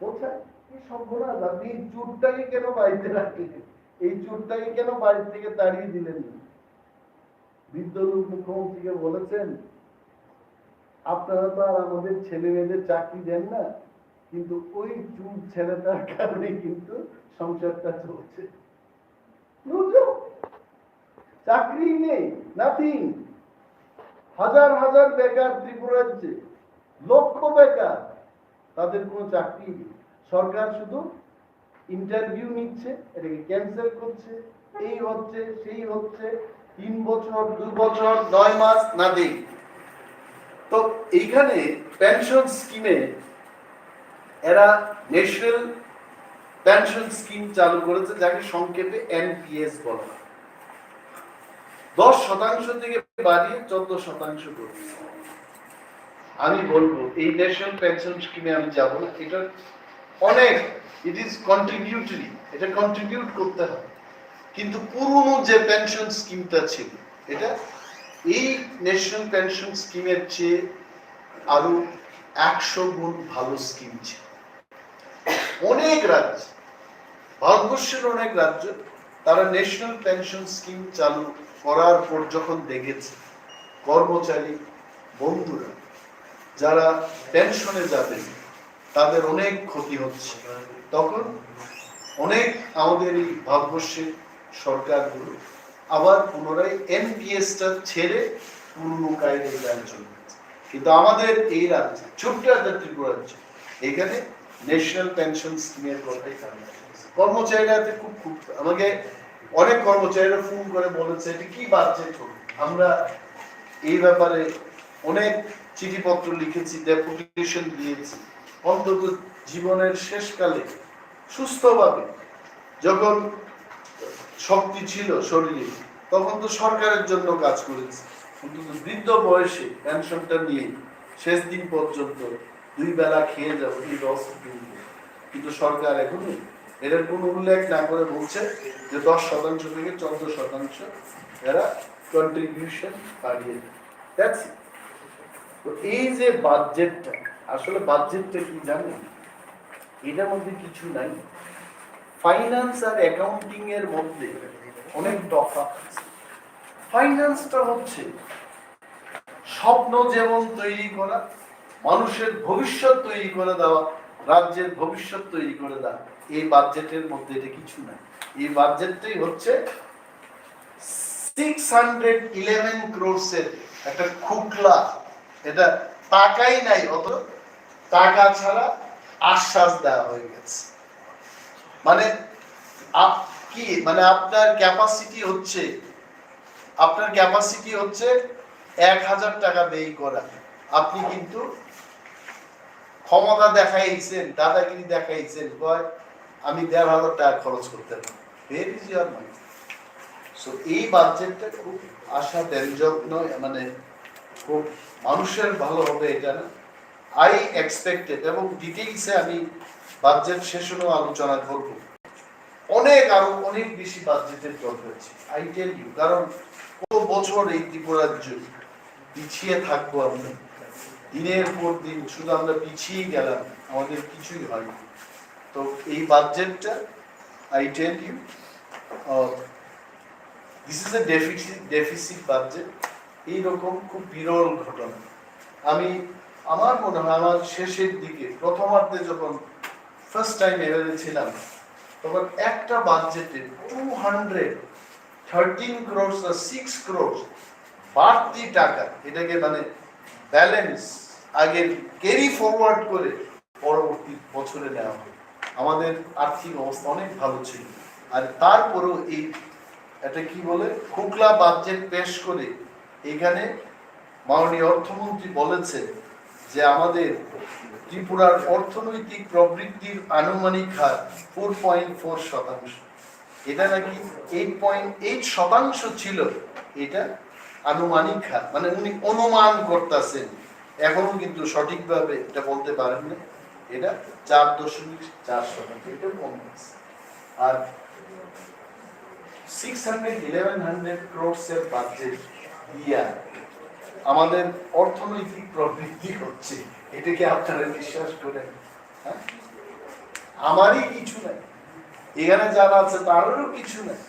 কোথায় কি সর্বনাশ! আপনি এই চোরটাকে কেন বাড়িতে রাখলেন? এই চোরটাকে কেন বাড়ি থেকে তাড়িয়ে দিলেন? বৃদ্ধ লোক মুখ্যমন্ত্রীকে বলেছেন, আপনারা তো আর আমাদের ছেলে মেয়েদের চাকরি দেন না, কিন্তু ওই চুর ছেলেটার কারণে কিন্তু সংসারটা চলছে। চাকরি নেই, নাথিং। হাজার হাজার বেকার ত্রিপুরাজ্যে, লক্ষ বেকার, তাদের কোনো চাকরি নেই। সরকার শুধু ইন্টারভিউ নিচ্ছে, এটাকে ক্যান্সেল করছে, এই হচ্ছে সেই হচ্ছে, 3 বছর 2 বছর 9 মাস না দেই। তো এইখানে পেনশন স্কিমে এরা ন্যাশনাল পেনশন স্কিম চালু করেছে, যাকে সংক্ষেপে এনপিএস বলা হয়। 10% থেকে বাড়িয়ে 14% করেছে। আমি বলবো এই ন্যাশনাল পেনশন স্কিমে আমি যাব না, এটা অনেক, ইট ইজ কন্ট্রিবিউটরি, এটা কন্ট্রিবিউট করতে হবে। কিন্তু পুরনো যে পেনশন স্কিমটা ছিল, এটা এই ন্যাশনাল পেনশন স্কিমের চেয়ে আরো 100 গুণ ভালো স্কিম ছিল। অনেক রাজ্য, ভারতবর্ষের অনেক রাজ্য, তারা ন্যাশনাল পেনশন স্কিম চালু করার পর যখন দেখেছে কর্মচারী বন্ধুরা যারা পেনশনে যাবে তাদের অনেক ক্ষতি হচ্ছে, তখন অনেক আমাদের এই ভারতবর্ষের সরকারগুলো আবার পুনরায় এনপিএসটা ছেড়ে পুরনো কায়দায় গান চলছে। কিন্তু আমাদের এই রাজ্যে, ছোট্ট একটা ত্রিপুরা রাজ্য, এখানে ন্যাশনাল পেনশন স্কিমের কথাই জানা। কর্মচারীরা খুব আমাকে অনেক কর্মচারীরা ফোন করে বলেছে এটা কি বাজেট হবে। আমরা এই ব্যাপারে অনেক চিঠিপত্র লিখেছি, ডেপুটেশন দিয়েছি। অন্তত জীবনের শেষকালে সুস্থভাবে যখন শক্তি ছিল শরীরে, তখন তো সরকারের জন্য কাজ করেছি, কিন্তু বৃদ্ধ বয়সে পেনশনটা নিয়ে শেষ দিন পর্যন্ত 2 বেলা খেয়ে যাবো এই রস। কিন্তু সরকার এখনো এটার কোনো উল্লেখ না করে বলছে যে 10% থেকে 14% এরা কন্ট্রিবিউশন বাড়িয়ে দেয়। তো এই যে বাজেটটা, আসলে বাজেটটা কি জানেন? এটার মধ্যে কিছু নাই। ফাইন্যান্স আর অ্যাকাউন্টিং এর মধ্যে অনেক তফাৎ আছে। ফাইন্যান্সটা হচ্ছে স্বপ্ন যেমন তৈরি করা, মানুষের ভবিষ্যৎ তৈরি করে দেওয়া, রাজ্যের ভবিষ্যৎ তৈরি করে দেওয়া। এই বাজেটের মধ্যে এটা কিছু নাই। এই বাজেটটাই হচ্ছে 611 ক্রোড়সের একটা খুকলা। এটা টাকাই নাই, অত টাকা ছাড়া আশ্বাস দেওয়া হয়ে গেছে। মানে কি, মানে আপনার ক্যাপাসিটি হচ্ছে 1000 টাকা ব্যয় করা। আপনি কিন্তু ক্ষমতা দেখাইছেন, দাদাগিরি দেখাইছেন, আমি 1500 টাকা খরচ করতে পারি। Where is your money? So এই বাজেটটা খুব আশাব্যঞ্জক নয়, মানে খুব মানুষের ভালো হবে এটা না। আই এক্সপেক্টেড, এবং ডিটেইলসে আমি বাজেট শেষেও আলোচনা করব। আরো অনেক বেশি বাজেটের দরকার আছে, আই টেল ইউ। কারণ কত বছর এই ত্রিপুরা রাজ্য পিছিয়ে থাকবো আমরা, দিনের পর দিন শুধু আমরা পিছিয়ে গেলাম, আমাদের কিছুই হয়নি। তো এই বাজেটটা, I tell you, this is a deficit budget. এইরকম খুব বিরল ঘটনা আমার মনে হয় আমার শেষের দিকে, প্রথমার্ধে যখন ফার্স্ট টাইম এভাবে ছিলাম, তখন একটা বাজেটে 213 crores or 6 crores বাড়তি টাকা, এটাকে মানে ব্যালেন্স আগে ক্যারি ফরওয়ার্ড করে পরবর্তী বছরে নেওয়া হয়। আমাদের আর্থিক অবস্থা অনেক ভালো ছিল, আর তারপরেও এই এটা কি বলে খুকলা বাজেট পেশ করে এখানে মাননীয় অর্থমন্ত্রী বলেছে যে আমাদের ত্রিপুরার অর্থনৈতিক প্রবৃদ্ধির আনুমানিক হার 4.4%। এটা নাকি 8.8% ছিল, এটা আনুমানিক হার, মানে উনি অনুমান করতেছেন, এখনো কিন্তু সঠিকভাবে এটা বলতে পারেন না। এটা 4.4%, এটা কম আছে। আর 600-1100 crores এর বাজেট দিয়া আমাদের অর্থনৈতিক প্রবৃদ্ধি হচ্ছে, এটা কি আপনারা বিশ্বাস করেন? হ্যাঁ? আমারই কিছু নাই, এখানে যারা আছে তাদেরও কিছু নাই,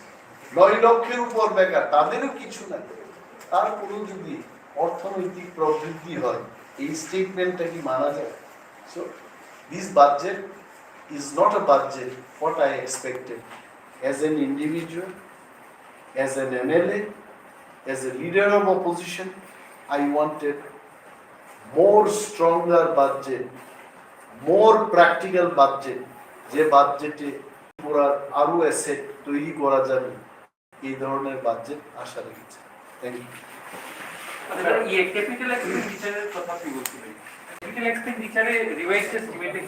9 লক্ষের উপর বেকার তাদেরও কিছু নাই, তারপরেও যদি অর্থনৈতিক প্রবৃদ্ধি হয়, এই স্টেটমেন্টটা কি মানা যায়? So this budget is not a budget what I expected as an individual, as an MLA, as a leader of opposition. I wanted more stronger budget, more practical budget, যে বাজেটে পুরা আরো অ্যাসেট তৈরি করা যাবে, এই ধরনের বাজেট আশা রেখেছি। Thank you. ক্যাপিটাল এক্সপেন্ডিচারের কথা আপনি বলছিলেন, ক্যাপিটাল এক্সপেন্ডিচারে রিভাইসড এস্টিমেটে